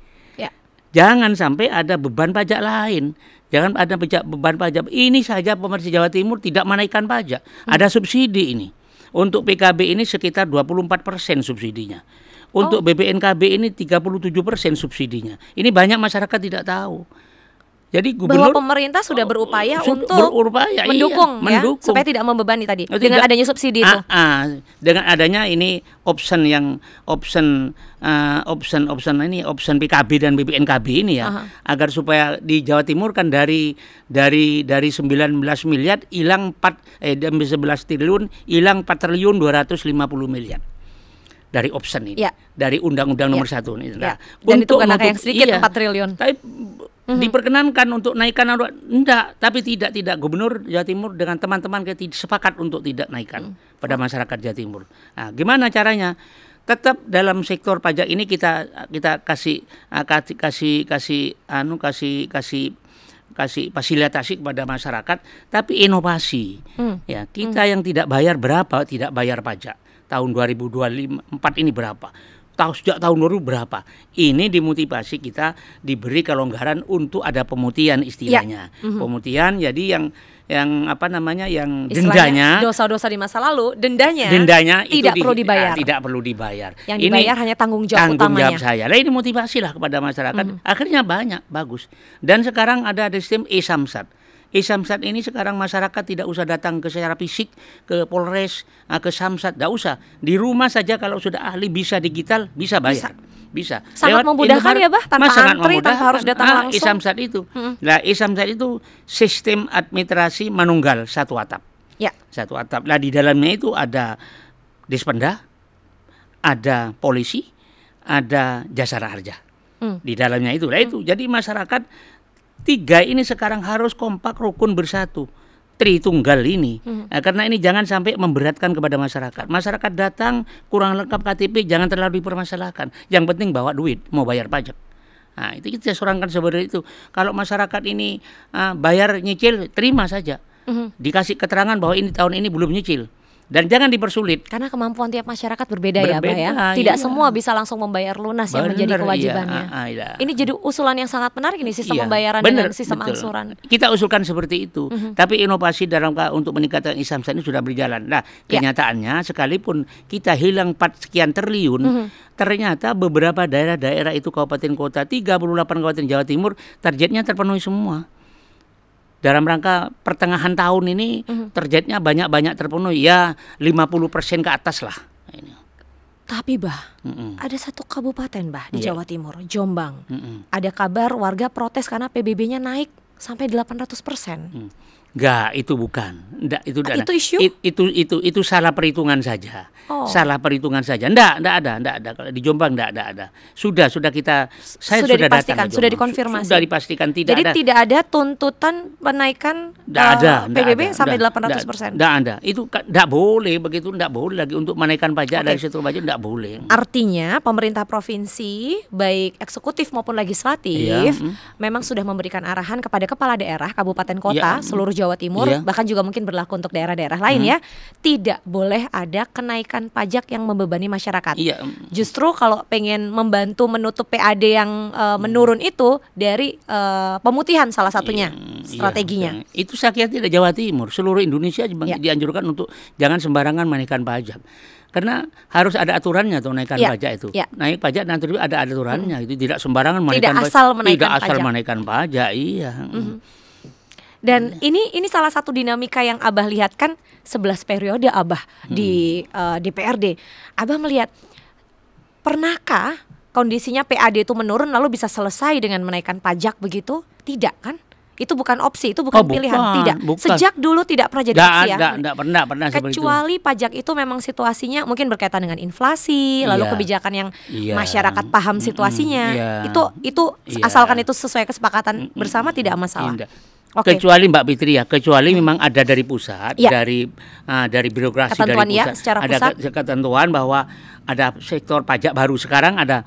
Jangan sampai ada beban pajak lain. Jangan ada beban pajak. Ini saja pemerintah Jawa Timur tidak menaikkan pajak. Ada subsidi ini. Untuk PKB ini sekitar 24% subsidinya. Untuk BPNKB ini 37% subsidinya. Ini banyak masyarakat tidak tahu. Jadi gubernur bahwa pemerintah sudah berupaya untuk mendukung supaya tidak membebani tadi dengan adanya subsidi itu. Dengan adanya ini option PKB dan BPNKB ini agar supaya di Jawa Timur kan dari 19 miliar hilang 11 triliun hilang 4 triliun 250 miliar. Dari option ini, dari Undang-Undang Nomor 1 ini. Nah, dan itu bukan angka yang sedikit 4 triliun. Tapi diperkenankan untuk naikkan enggak, tapi tidak Gubernur Jawa Timur dengan teman-teman sepakat untuk tidak naikkan pada masyarakat Jawa Timur. Nah, gimana caranya? tetap dalam sektor pajak ini kita kasih fasilitasi kepada masyarakat, tapi inovasi. Ya, kita yang tidak bayar pajak. Tahun 2024 ini berapa? Sejak tahun 2000 berapa? Ini dimotivasi kita diberi kelonggaran untuk ada pemutihan istilahnya. Pemutihan, jadi yang dendanya, dosa-dosa di masa lalu, dendanya tidak perlu dibayar. Tidak perlu dibayar. Yang dibayar hanya tanggung jawab utamanya. Saya. Nah, ini motivasilah kepada masyarakat. Akhirnya banyak, bagus. Dan sekarang ada sistem e-Samsat. E-Samsat ini sekarang masyarakat tidak usah datang ke secara fisik ke Polres, ke Samsat, tidak usah. Di rumah saja kalau sudah ahli bisa digital, bisa bayar. Bisa. Sangat memudahkan ya, Bah, tanpa antri, tanpa harus datang langsung. E-Samsat itu. Nah, e-Samsat itu sistem administrasi manunggal satu atap. Ya. Satu atap. Nah, di dalamnya itu ada Dispenda, ada polisi, ada jasara harja. Di dalamnya itu. Nah, itu. Jadi masyarakat 3 ini sekarang harus kompak, rukun, bersatu. Tritunggal ini. Nah, karena ini jangan sampai memberatkan kepada masyarakat. Masyarakat datang kurang lengkap KTP, jangan terlalu dipermasalahkan. Yang penting bawa duit, mau bayar pajak. Nah, itu kita sorangkan sebenarnya itu. Kalau masyarakat ini bayar nyicil, terima saja. Dikasih keterangan bahwa ini tahun ini belum nyicil. Dan jangan dipersulit. Karena kemampuan tiap masyarakat berbeda ya, Pak ya. Tidak semua bisa langsung membayar lunas yang menjadi kewajibannya. Iya. Ini jadi usulan yang sangat menarik ini, sistem pembayaran dengan sistem angsuran. Kita usulkan seperti itu. Tapi inovasi untuk meningkatkan e-Samsat ini sudah berjalan. Nah, kenyataannya sekalipun kita hilang 4 sekian triliun, ternyata beberapa daerah-daerah itu kabupaten kota, 38 kabupaten Jawa Timur, targetnya terpenuhi semua. Dalam rangka pertengahan tahun ini targetnya banyak terpenuhi, ya 50% ke atas lah. Ini. Tapi ada satu kabupaten di Jawa Timur, Jombang. Ada kabar warga protes karena PBB-nya naik sampai 800%. Enggak, itu bukan. Enggak, itu isu? Itu salah perhitungan saja. Salah perhitungan saja. Enggak ada. Kalau di Jombang enggak ada. Saya sudah dipastikan, datang. Sudah dikonfirmasi. Sudah dipastikan tidak ada. Jadi tidak ada tuntutan penaikan PBB sampai 800%. Enggak ada. Itu enggak boleh begitu, enggak boleh lagi untuk menaikkan pajak dari sektor pajak, enggak boleh. Artinya pemerintah provinsi baik eksekutif maupun legislatif memang sudah memberikan arahan kepada kepala daerah, kabupaten kota, seluruh Jawa Timur, bahkan juga mungkin berlaku untuk daerah-daerah lain ya, tidak boleh ada kenaikan pajak yang membebani masyarakat. Justru kalau pengen membantu menutup PAD yang menurun itu dari pemutihan salah satunya strateginya. Itu saya kira tidak Jawa Timur, seluruh Indonesia dianjurkan untuk jangan sembarangan menaikkan pajak. Karena harus ada aturannya tuh naikkan pajak itu. Naik pajak nanti ada aturannya, itu tidak sembarangan menaikkan pajak. Tidak asal menaikkan pajak. Dan ini salah satu dinamika yang Abah lihat kan 11 periode Abah di DPRD. Abah melihat, pernahkah kondisinya PAD itu menurun lalu bisa selesai dengan menaikkan pajak begitu? Tidak kan? Itu bukan opsi, itu bukan pilihan. Tidak. Sejak dulu tidak pernah jadi opsi ya. Tidak pernah kecuali pajak itu memang situasinya mungkin berkaitan dengan inflasi, lalu kebijakan yang masyarakat paham situasinya. Itu asalkan itu sesuai kesepakatan bersama tidak masalah. Kecuali Mbak Fitri kecuali memang ada dari pusat, dari birokrasi ketentuan dari pusat, secara pusat. Ada ketentuan bahwa ada sektor pajak baru sekarang, ada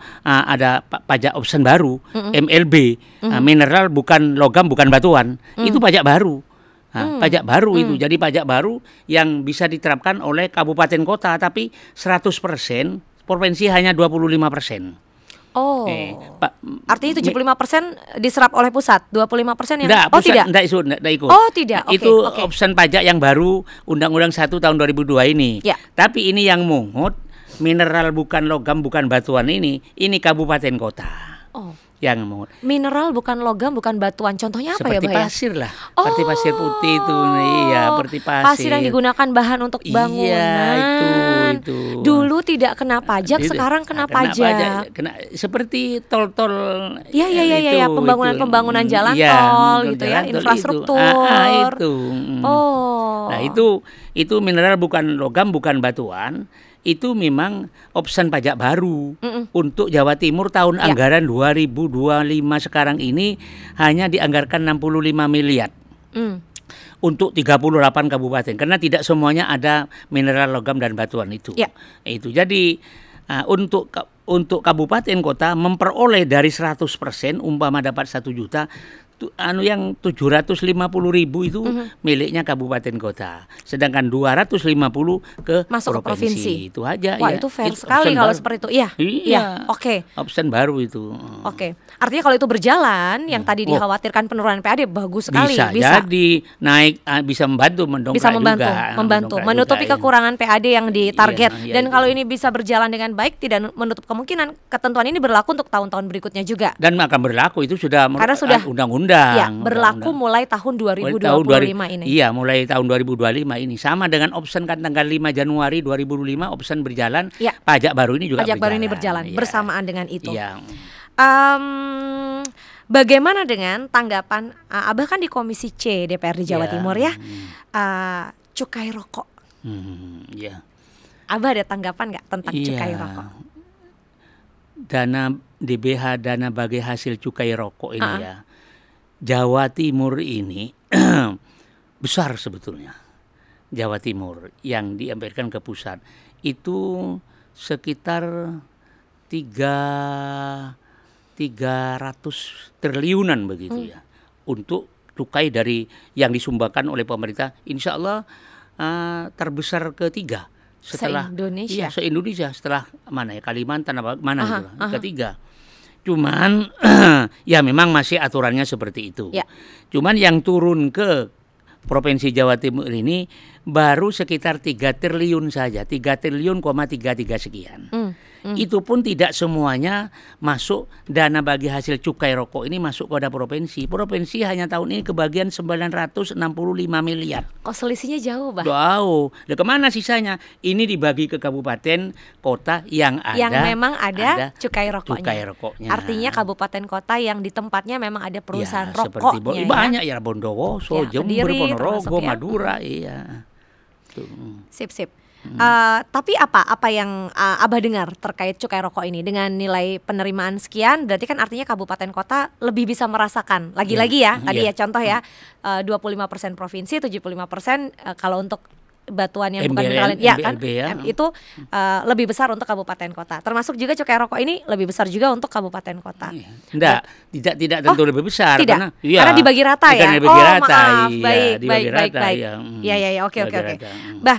pajak option baru, MLB, mineral bukan logam bukan batuan, itu pajak baru. Pajak baru itu, jadi pajak baru yang bisa diterapkan oleh kabupaten kota, tapi 100%, provinsi hanya 25%. Artinya 75% diserap oleh pusat, 25% yang tidak ikut. Tidak. Itu option pajak yang baru Undang-Undang 1 tahun 2002 ini. Tapi ini yang mungut mineral bukan logam bukan batuan ini kabupaten kota. Yang mungut. Mineral bukan logam bukan batuan. Contohnya apa seperti ya, Pak? Seperti pasir lah. Seperti pasir putih itu. Seperti pasir. Pasir yang digunakan bahan untuk bangunan. Itu. Dulu tidak kena pajak, sekarang kena pajak. Seperti tol-tol. Iya, pembangunan jalan tol gitu ya, infrastruktur. Itu. Nah, itu mineral bukan logam bukan batuan. Itu memang option pajak baru untuk Jawa Timur tahun anggaran 2025 sekarang ini hanya dianggarkan 65 miliar untuk 38 kabupaten karena tidak semuanya ada mineral logam dan batuan itu. Itu jadi Untuk kabupaten kota memperoleh dari 100%, umpama dapat 1 juta, yang 750.000 itu miliknya kabupaten kota, sedangkan 250 ke masuk provinsi. Itu aja. Wah, ya. itu fair sekali kalau seperti itu. Iya. Oke. Option baru itu. Oke. Artinya kalau itu berjalan, yang tadi dikhawatirkan penurunan PAD bagus sekali. Bisa jadi naik, bisa membantu mendongkrak bisa juga. Menutupi kekurangan PAD yang ditarget. Iya, Dan kalau ini bisa berjalan dengan baik, tidak menutup kemungkinan ketentuan ini berlaku untuk tahun-tahun berikutnya juga. Dan akan berlaku itu sudah undang-undang. Ya, berlaku mulai tahun 2025 ini. Iya, mulai tahun 2025 ini. Sama dengan option kan tanggal 5 Januari 2005 option berjalan. Ya. Pajak baru ini juga baru ini berjalan ya. Bersamaan dengan itu. Ya. Bagaimana dengan tanggapan Abah kan di Komisi C DPRD Jawa Timur ya, cukai rokok. Ya. Abah ada tanggapan nggak tentang cukai rokok? Dana DBH, dana bagi hasil cukai rokok ini ya. Jawa Timur ini besar sebetulnya. Jawa Timur yang diambilkan ke pusat itu sekitar 300 triliunan begitu ya, untuk cukai dari yang disumbangkan oleh pemerintah. Insya Allah terbesar ketiga setelah se-Indonesia setelah mana ya, Kalimantan mana ketiga. Cuman ya memang masih aturannya seperti itu. Ya. Cuman yang turun ke Provinsi Jawa Timur ini baru sekitar 3 triliun saja, 3 triliun,33 sekian. Itu pun tidak semuanya masuk dana bagi hasil cukai rokok ini masuk pada provinsi. Provinsi hanya tahun ini kebagian 965 miliar. Kok selisihnya jauh, Bah? Jauh. Nah, kemana sisanya? Ini dibagi ke kabupaten kota yang memang ada cukai rokoknya. Artinya kabupaten kota yang di tempatnya memang ada perusahaan rokoknya. Banyak ya, Bondowoso, Jember, Ponorogo, Madura, iya. Sip. Tapi apa yang Abah dengar terkait cukai rokok ini dengan nilai penerimaan sekian, berarti kan artinya kabupaten kota lebih bisa merasakan. Lagi-lagi ya, tadi ya contoh ya, 25% provinsi, 75% kalau untuk batuan yang bukan mineral itu lebih besar untuk kabupaten kota. Termasuk juga cukai rokok ini lebih besar juga untuk kabupaten kota. Tidak tentu lebih besar karena dibagi rata ya. Maaf. Baik. Ya, oke. Bah,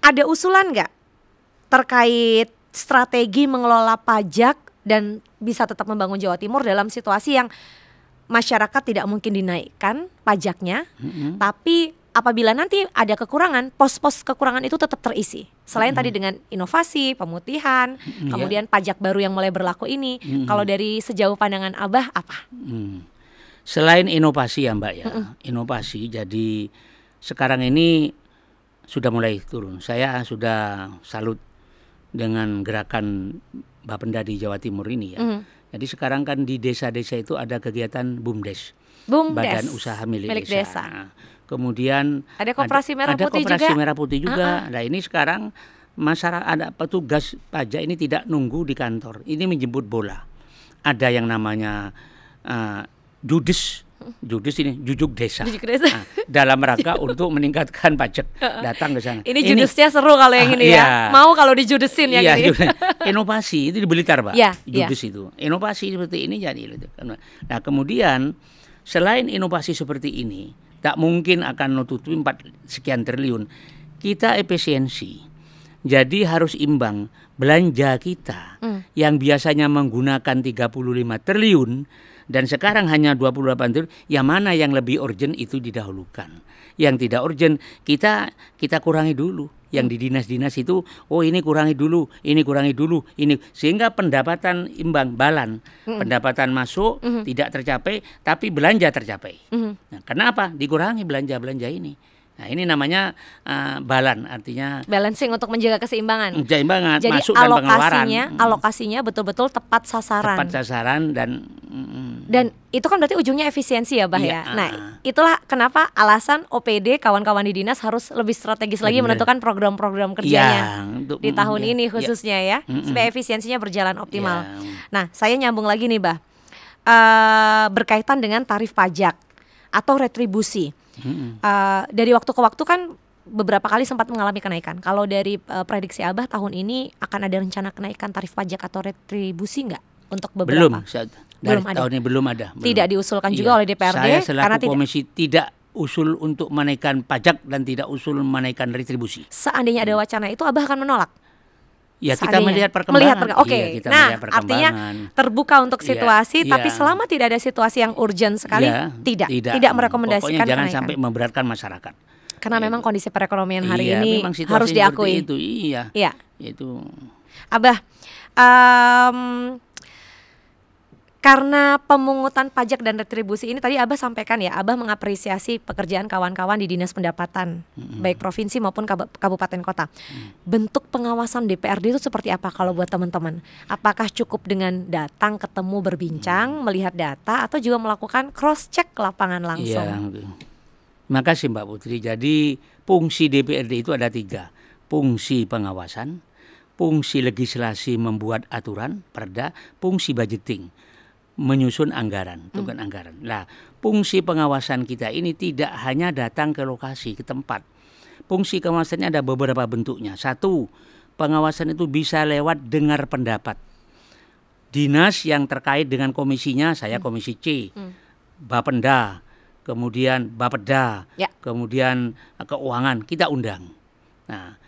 ada usulan nggak terkait strategi mengelola pajak dan bisa tetap membangun Jawa Timur dalam situasi yang masyarakat tidak mungkin dinaikkan pajaknya, tapi apabila nanti ada kekurangan, pos-pos kekurangan itu tetap terisi. Selain tadi dengan inovasi, pemutihan, kemudian pajak baru yang mulai berlaku ini, kalau dari sejauh pandangan Abah apa? Selain inovasi ya Mbak ya, inovasi jadi sekarang ini sudah mulai turun. Saya sudah salut dengan gerakan Bapenda di Jawa Timur ini ya. Jadi sekarang kan di desa-desa itu ada kegiatan BUMDes, Badan Usaha Milik Desa. Kemudian ada Koperasi Merah Putih juga. Nah ini sekarang masyarakat, ada petugas pajak ini tidak nunggu di kantor, ini menjemput bola. Ada yang namanya Judes ini jujuk desa. Dalam rangka untuk meningkatkan pajak datang ke sana. Ini judesnya seru kalau yang ini ya. Mau kalau dijudesin yang ini. Inovasi itu di Blitar, Pak. Judes itu. Inovasi seperti ini jadi. Nah, kemudian selain inovasi seperti ini, tak mungkin akan nutupi 4 sekian triliun. Kita efisiensi. Jadi harus imbang. Belanja kita yang biasanya menggunakan 35 triliun dan sekarang hanya 28 triliun, yang mana yang lebih urgent itu didahulukan. Yang tidak urgent kita kurangi dulu. Yang di dinas-dinas itu, ini kurangi dulu, ini. Sehingga pendapatan imbang, balan. Pendapatan masuk tidak tercapai, tapi belanja tercapai. Nah, kenapa? Dikurangi belanja ini. Nah, ini namanya balan, artinya balancing untuk menjaga keseimbangan. Jadi masuk dan pengeluaran. Alokasinya betul-betul tepat sasaran. Dan itu kan berarti ujungnya efisiensi ya, Bah ya. Nah, itulah kenapa alasan OPD kawan-kawan di dinas harus lebih strategis lagi menentukan program-program kerjanya di tahun ini khususnya ya, supaya efisiensinya berjalan optimal. Nah, saya nyambung lagi nih, Bah. Berkaitan dengan tarif pajak atau retribusi. Dari waktu ke waktu kan beberapa kali sempat mengalami kenaikan. Kalau dari prediksi Abah tahun ini akan ada rencana kenaikan tarif pajak atau retribusi nggak untuk beberapa? Belum ada. Tahun ini belum ada. Tidak diusulkan juga oleh DPRD. Saya selaku komisi tidak usul untuk menaikkan pajak dan tidak usul menaikkan retribusi. Seandainya ada wacana itu, Abah akan menolak? Ya, kita melihat perkembangan. Oke. Nah, artinya terbuka untuk situasi, tapi selama tidak ada situasi yang urgent sekali, tidak merekomendasikan pokoknya jangan kenaikan. Sampai memberatkan masyarakat. Karena memang kondisi perekonomian hari ini harus diakui. Itu, iya. Itu. Abah, karena pemungutan pajak dan retribusi ini tadi Abah sampaikan ya, Abah mengapresiasi pekerjaan kawan-kawan di Dinas Pendapatan, baik provinsi maupun kabupaten kota. Bentuk pengawasan DPRD itu seperti apa kalau buat teman-teman? Apakah cukup dengan datang, ketemu, berbincang, melihat data, atau juga melakukan cross check lapangan langsung? Iya. Makasih Mbak Putri. Jadi fungsi DPRD itu ada 3. Fungsi pengawasan, fungsi legislasi membuat aturan, perda, fungsi budgeting, menyusun anggaran, itu kan anggaran. Nah, fungsi pengawasan kita ini tidak hanya datang ke lokasi, ke tempat. Fungsi pengawasannya ada beberapa bentuknya. 1, pengawasan itu bisa lewat dengar pendapat. Dinas yang terkait dengan komisinya, saya komisi C, Bapenda, kemudian Bapeda, kemudian keuangan, kita undang. Nah,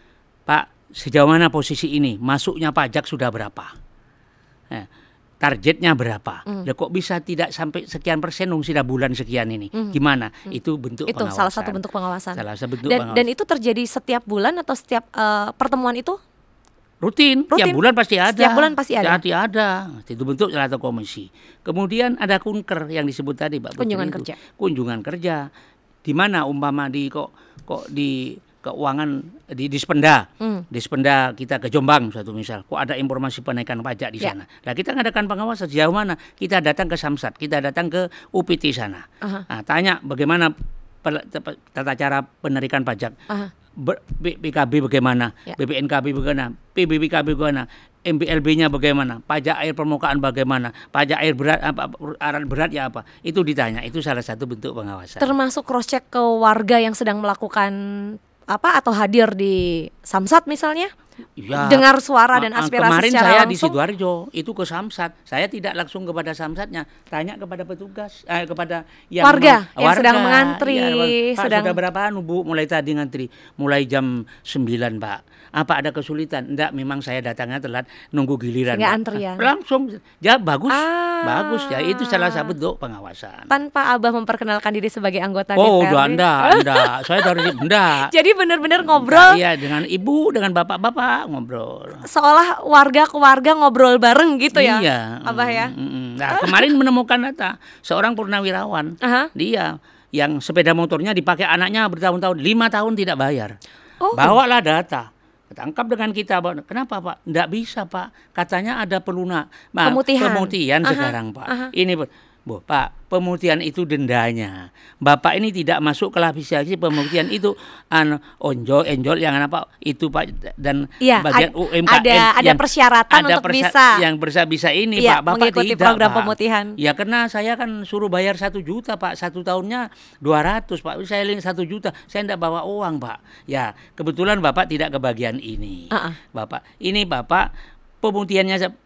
Pak, sejauh mana posisi ini? Masuknya pajak sudah berapa? Targetnya berapa? Kok bisa tidak sampai sekian persen dong sudah bulan sekian ini? Gimana? Itu bentuk pengawasan. Itu salah satu bentuk pengawasan. Pengawasan. Dan itu terjadi setiap bulan atau setiap pertemuan itu? Rutin. Tiap bulan pasti ada. Setiap bulan pasti ada. Itu bentuk salah satu komisi. Kemudian ada kunker yang disebut tadi, Pak. Kunjungan kerja. Di mana umpama kok di keuangan di Dispenda. Dispenda kita ke Jombang suatu misal. Kok ada informasi penaikan pajak di sana. Nah, kita ngadakan pengawasan sejauh mana? Kita datang ke Samsat, kita datang ke UPT sana. Nah, tanya bagaimana tata cara penarikan pajak. BPKB bagaimana, BPNKB bagaimana, PBBKB bagaimana, MBLB-nya bagaimana, pajak air permukaan bagaimana, pajak air berat arat berat ya apa, itu ditanya. Itu salah satu bentuk pengawasan. Termasuk cross check ke warga yang sedang melakukan atau hadir di Samsat misalnya. Ya, dengar suara dan aspirasi kemarin secara saya langsung. Di Sidoarjo itu ke Samsat, saya tidak langsung kepada Samsatnya, tanya kepada petugas, kepada warga yang sedang mengantri. Pak, sudah berapa Bu mulai tadi ngantri? Mulai jam 9 Pak. Apa ada kesulitan? Enggak, memang saya datangnya telat, nunggu giliran. Nggak antrian. Langsung, ya bagus ya, itu salah satu bentuk pengawasan. Tanpa Abah memperkenalkan diri sebagai anggota DPRD. Oh, enggak, saya dari enggak. Jadi benar-benar ngobrol. Iya, dengan ibu, dengan bapak-bapak ngobrol. Seolah warga ke warga ngobrol bareng gitu ya, Abah ya. Nah, kemarin menemukan data seorang purnawirawan, dia yang sepeda motornya dipakai anaknya bertahun-tahun, 5 tahun tidak bayar. Bawalah data. Tangkap dengan kita, kenapa Pak? Nggak bisa Pak, katanya ada pemutihan sekarang Pak. Ini Pak, pemutihan itu dendanya. Bapak ini tidak masuk klasifikasi pemutihan itu enjol yang apa itu Pak, dan bagian UMKM ada persyaratan untuk bisa ini Pak. Bapak mengikuti tidak program Pak. pemutihan. Ya karena saya kan suruh bayar 1 juta Pak, 1 tahunnya 200 Pak. Saya 1 juta, saya tidak bawa uang Pak. Ya kebetulan Bapak tidak kebagian ini. Bapak pemutihannya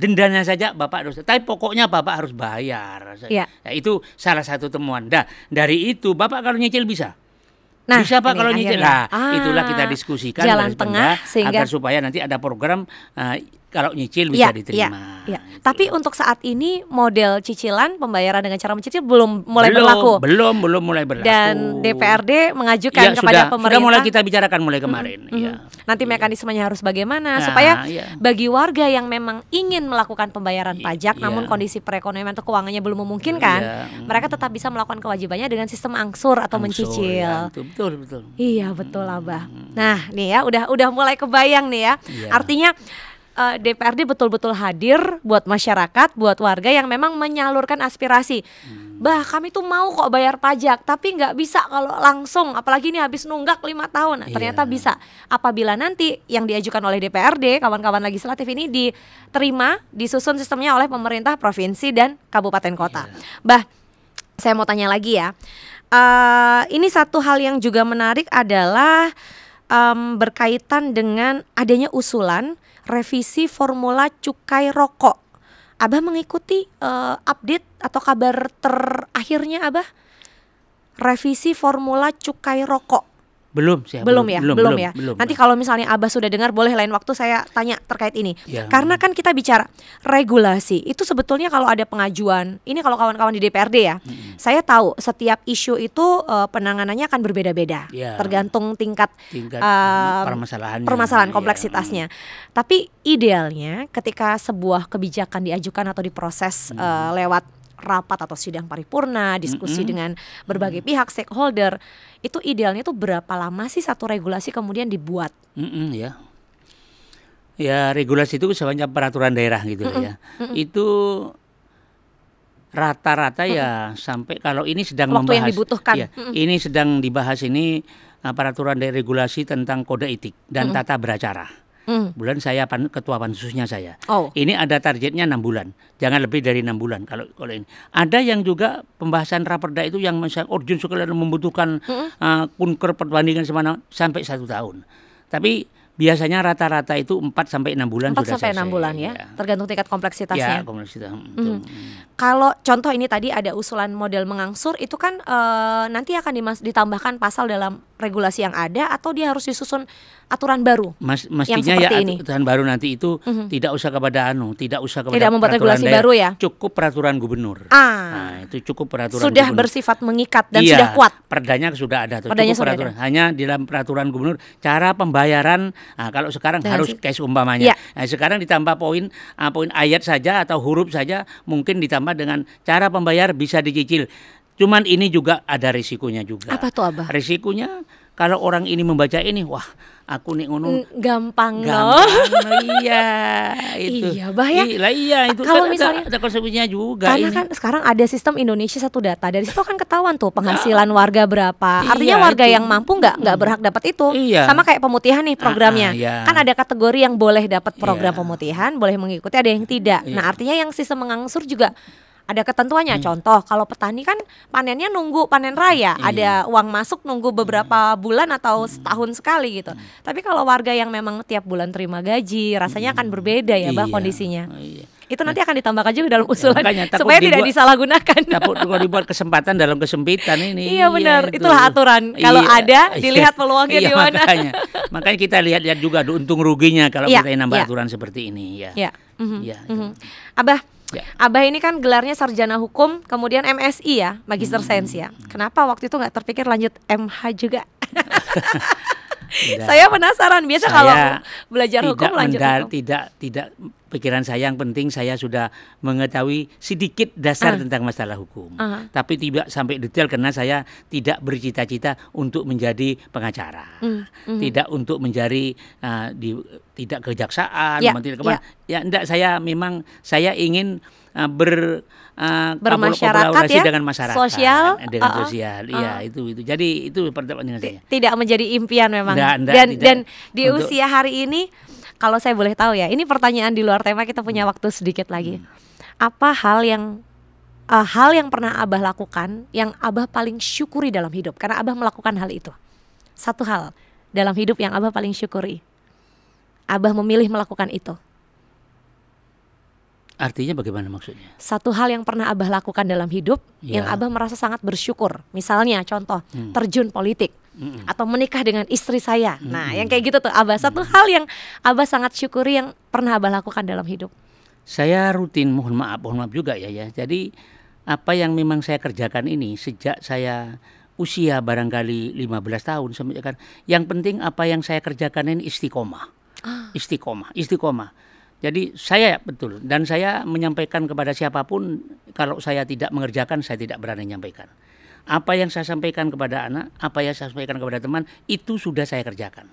dendanya saja Bapak harus, tapi pokoknya Bapak harus bayar. Ya, itu salah satu temuan. Dari itu Bapak kalau nyicil bisa. Bisa Pak kalau nyicil. Itulah kita diskusikan jalan tengah agar supaya nanti ada program kalau nyicil bisa diterima. Gitu. Tapi untuk saat ini model cicilan pembayaran dengan cara mencicil belum mulai berlaku. Belum mulai berlaku. Dan DPRD mengajukan kepada pemerintah. Sudah mulai kita bicarakan mulai kemarin. Nanti mekanismenya harus bagaimana supaya bagi warga yang memang ingin melakukan pembayaran pajak namun kondisi perekonomian atau keuangannya belum memungkinkan, mereka tetap bisa melakukan kewajibannya dengan sistem angsur atau mencicil. Betul. Iya betul Abah. Nah nih ya udah mulai kebayang nih ya. Artinya DPRD betul-betul hadir buat masyarakat, buat warga yang memang menyalurkan aspirasi. Bah, kami tuh mau kok bayar pajak, tapi nggak bisa kalau langsung, apalagi ini habis nunggak 5 tahun. Ternyata bisa. Apabila nanti yang diajukan oleh DPRD, kawan-kawan legislatif ini diterima, disusun sistemnya oleh pemerintah provinsi dan kabupaten kota. Bah, saya mau tanya lagi ya. Ini satu hal yang juga menarik adalah berkaitan dengan adanya usulan revisi formula cukai rokok. Abah mengikuti update atau kabar terakhirnya Abah? Revisi formula cukai rokok. Belum ya. Nanti kalau misalnya Abah sudah dengar, boleh lain waktu saya tanya terkait ini. Ya. Karena kan kita bicara regulasi, itu sebetulnya kalau ada pengajuan, ini kalau kawan-kawan di DPRD ya, saya tahu setiap isu itu penanganannya akan berbeda-beda, tergantung tingkat permasalahan kompleksitasnya. Tapi idealnya ketika sebuah kebijakan diajukan atau diproses lewat rapat atau sidang paripurna, diskusi dengan berbagai pihak stakeholder, itu idealnya tuh berapa lama sih satu regulasi kemudian dibuat? Ya regulasi itu sebanyak peraturan daerah gitu ya. Itu rata-rata ya sampai kalau ini sedang waktu membahas yang dibutuhkan. Ini sedang dibahas ini peraturan daerah regulasi tentang kode etik dan tata beracara. Bulan saya ketua pansusnya saya. Ini ada targetnya 6 bulan. Jangan lebih dari 6 bulan kalau ini. Ada yang juga pembahasan raperda itu yang misalnya urgent sekali membutuhkan kunker perbandingan sampai 1 tahun. Tapi biasanya rata-rata itu 4 sampai 6 bulan 4 sudah sampai 6 selesai. bulan ya. Tergantung tingkat kompleksitasnya. Ya, kompleksitas. Kalau contoh ini tadi ada usulan model mengangsur, itu kan nanti akan ditambahkan pasal dalam regulasi yang ada atau dia harus disusun aturan baru? Mestinya ya aturan baru nanti itu tidak usah kepada tidak membuat regulasi baru ya. Cukup peraturan gubernur. Nah, itu cukup peraturan sudah gubernur. Bersifat mengikat dan sudah kuat. Perdanya sudah ada tuh. Perdanya cukup peraturan. Hanya di dalam peraturan gubernur cara pembayaran. Kalau sekarang harus cash umpamanya. Nah, sekarang ditambah poin ayat saja atau huruf saja, mungkin ditambah dengan cara pembayar bisa dicicil. Cuman ini juga ada risikonya juga. Apa tuh Abah? Risikonya kalau orang ini membaca ini, wah aku nih ngono gampang iya itu. Iya Bah ya. Iya itu kalau kan misalnya ada konsekuensinya juga. Karena kan sekarang ada sistem Indonesia Satu Data, dari situ kan ketahuan tuh penghasilan warga berapa. Artinya warga yang mampu nggak berhak dapat itu. Sama kayak pemutihan nih programnya. Kan ada kategori yang boleh dapat program pemutihan, boleh mengikuti, ada yang tidak. Nah artinya yang sistem mengangsur juga ada ketentuannya. Contoh kalau petani kan panennya nunggu panen raya, ada uang masuk nunggu beberapa bulan atau setahun sekali gitu. Tapi kalau warga yang memang tiap bulan terima gaji, rasanya akan berbeda ya Bah kondisinya. Itu nanti akan ditambahkan juga dalam usulan supaya tidak disalahgunakan. Takut kalau dibuat kesempatan dalam kesempitan ini. Iya benar, itulah aturan. Kalau ada dilihat peluangnya di mana. Makanya kita lihat juga untung ruginya kalau kita nambah aturan seperti ini ya. Abah ini kan gelarnya sarjana hukum, kemudian MSI ya, Magister Sains ya. Kenapa waktu itu nggak terpikir lanjut MH juga? Saya penasaran. Biasa kalau belajar hukum lanjut hukum. Tidak pikiran saya, yang penting saya sudah mengetahui sedikit dasar tentang masalah hukum. Tapi tidak sampai detail karena saya tidak bercita-cita untuk menjadi pengacara. Tidak untuk menjadi tidak kejaksaan, enggak, saya ingin bermasyarakat ya, dengan masyarakat, sosial. Iya itu. Jadi itu pertanyaan saya. Tidak menjadi impian memang. Dan di usia hari ini, kalau saya boleh tahu ya, ini pertanyaan di luar tema, kita punya waktu sedikit lagi. Apa hal yang pernah Abah lakukan yang Abah paling syukuri dalam hidup karena Abah melakukan hal itu? Satu hal dalam hidup yang Abah paling syukuri, Abah memilih melakukan itu. Artinya bagaimana maksudnya? Satu hal yang pernah Abah lakukan dalam hidup yang Abah merasa sangat bersyukur. Misalnya contoh terjun politik atau menikah dengan istri saya. Nah yang kayak gitu tuh Abah. Satu hal yang Abah sangat syukuri yang pernah Abah lakukan dalam hidup. Saya rutin mohon maaf juga ya. Jadi apa yang memang saya kerjakan ini sejak saya usia barangkali 15 tahun sampai sekarang. Yang penting apa yang saya kerjakan ini istiqomah. Istiqomah. Jadi saya betul, dan saya menyampaikan kepada siapapun, kalau saya tidak mengerjakan, saya tidak berani menyampaikan. Apa yang saya sampaikan kepada anak, apa yang saya sampaikan kepada teman, itu sudah saya kerjakan.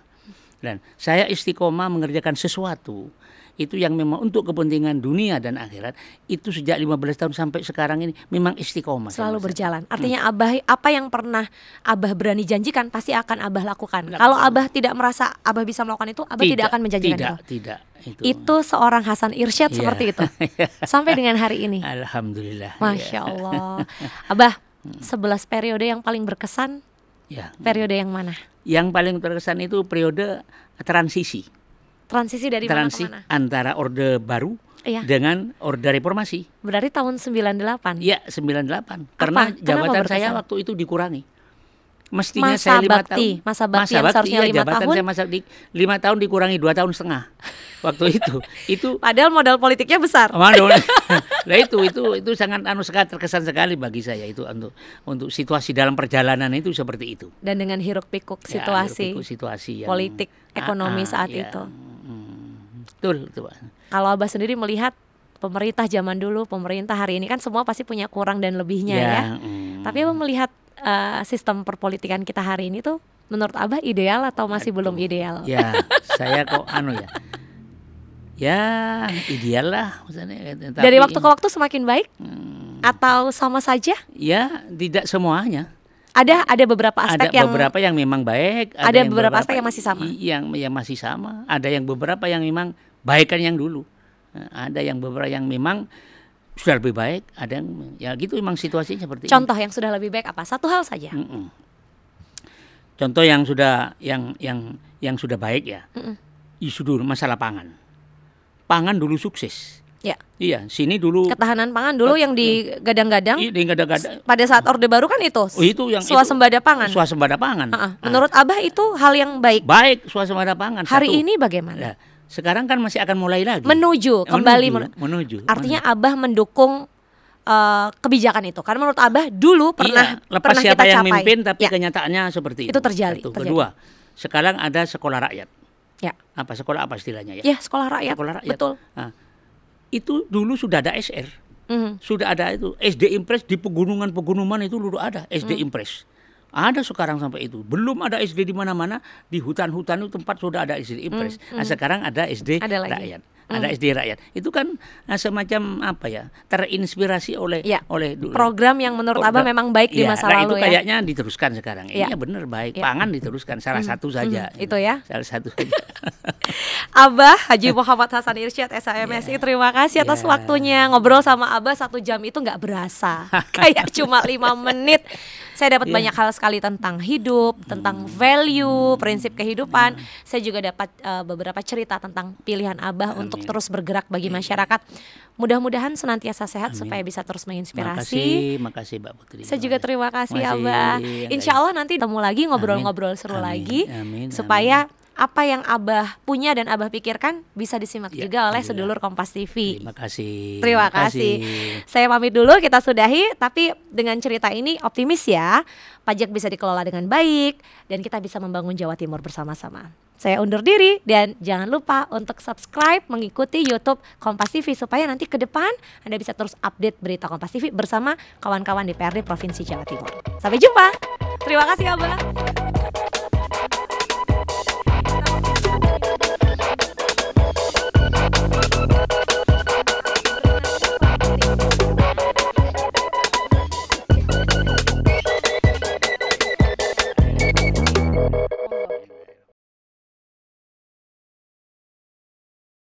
Dan saya istiqomah mengerjakan sesuatu, itu yang memang untuk kepentingan dunia dan akhirat, itu sejak 15 tahun sampai sekarang ini memang istiqomah. Selalu berjalan. Artinya Abah, apa yang pernah Abah berani janjikan, pasti akan Abah lakukan. Kalau Abah tidak merasa Abah bisa melakukan itu, Abah tidak akan menjanjikan itu. Tidak. Itu seorang Hasan Irsyad seperti itu. Sampai dengan hari ini. Alhamdulillah. Masya Allah. Abah, 11 periode yang paling berkesan, Ya. periode yang mana? Yang paling berkesan itu periode transisi. Transisi dari Transisi mana ke mana? antara Orde Baru Iya. dengan Orde Reformasi. Berarti tahun 98. Ya, 98. Karena Kenapa jabatan saya berkesan? waktu itu dikurangi. Mestinya Masa saya 5 bakti. tahun. Masa bakti yang seharusnya iya, 5 jabatan tahun. saya masa 5 tahun dikurangi 2 tahun setengah. Waktu itu Padahal modal politiknya besar. nah itu sangat sekali terkesan sekali bagi saya itu untuk situasi dalam perjalanan itu seperti itu. Dan dengan hiruk pikuk situasi, situasi yang, politik, ekonomi saat ya, itu. Betul itu. Kalau Abah sendiri melihat pemerintah zaman dulu, pemerintah hari ini kan semua pasti punya kurang dan lebihnya ya. Tapi Abah melihat sistem perpolitikan kita hari ini tuh menurut Abah ideal atau masih belum ideal? Ya, saya kok ya ideal lah misalnya. Dari waktu ke waktu semakin baik atau sama saja? Ya, tidak semuanya. Ada beberapa aspek ada beberapa yang memang baik, ada beberapa aspek yang masih sama. Yang masih sama, ada yang beberapa yang memang baikkan yang dulu. Ada yang beberapa yang memang sudah lebih baik, ada yang ya gitu memang situasinya seperti ini. Contoh yang sudah lebih baik apa? Satu hal saja. Contoh yang sudah yang sudah baik ya. Isu dulu masalah pangan. Pangan dulu sukses. Ya. Iya, sini dulu ketahanan pangan dulu yang digadang-gadang. Pada saat Orde Baru kan itu. Itu yang swasembada pangan. Swasembada pangan. Menurut Abah itu hal yang baik. Baik, swasembada pangan. Hari ini bagaimana? Nah, sekarang kan masih akan mulai lagi. Menuju. Artinya Abah mendukung kebijakan itu. Karena menurut Abah dulu pernah siapa kita yang capai. mimpin tapi kenyataannya seperti itu. Itu terjadi. Kedua, sekarang ada sekolah rakyat. Ya. Sekolah apa istilahnya ya? Ya, sekolah rakyat. Betul. Nah, itu dulu sudah ada SR. Sudah ada itu SD Impres di pegunungan itu dulu ada SD Impres. Ada sekarang sampai itu. Belum ada SD di mana-mana, di hutan-hutan itu tempat sudah ada SD Impres. Nah, sekarang ada SD rakyat. Ada SD rakyat. Itu kan semacam apa ya? Terinspirasi oleh dulu. Program yang menurut Abah memang baik di masa lalu itu kayaknya diteruskan sekarang. Ini benar baik. Pangan diteruskan salah satu saja. Itu ya. Salah satu saja. Abah Haji Muhammad Hasan Irsyad SHMSI, terima kasih atas waktunya. Ngobrol sama Abah 1 jam itu nggak berasa. Kayak cuma 5 menit. Saya dapat banyak hal sekali tentang hidup, tentang value, prinsip kehidupan. Saya juga dapat beberapa cerita tentang pilihan Abah untuk terus bergerak bagi masyarakat. Mudah-mudahan senantiasa sehat supaya bisa terus menginspirasi. Makasih Mbak Putri. Saya juga terima kasih Abah. Insya Allah nanti ketemu lagi, ngobrol-ngobrol seru lagi. Supaya apa yang Abah punya dan Abah pikirkan bisa disimak juga oleh sedulur Kompas TV. Terima kasih. Saya pamit dulu, kita sudahi. Tapi dengan cerita ini optimis ya, pajak bisa dikelola dengan baik dan kita bisa membangun Jawa Timur bersama-sama. Saya undur diri dan jangan lupa untuk subscribe, mengikuti YouTube Kompas TV supaya nanti ke depan Anda bisa terus update berita Kompas TV bersama kawan-kawan DPRD Provinsi Jawa Timur. Sampai jumpa. Terima kasih Abah.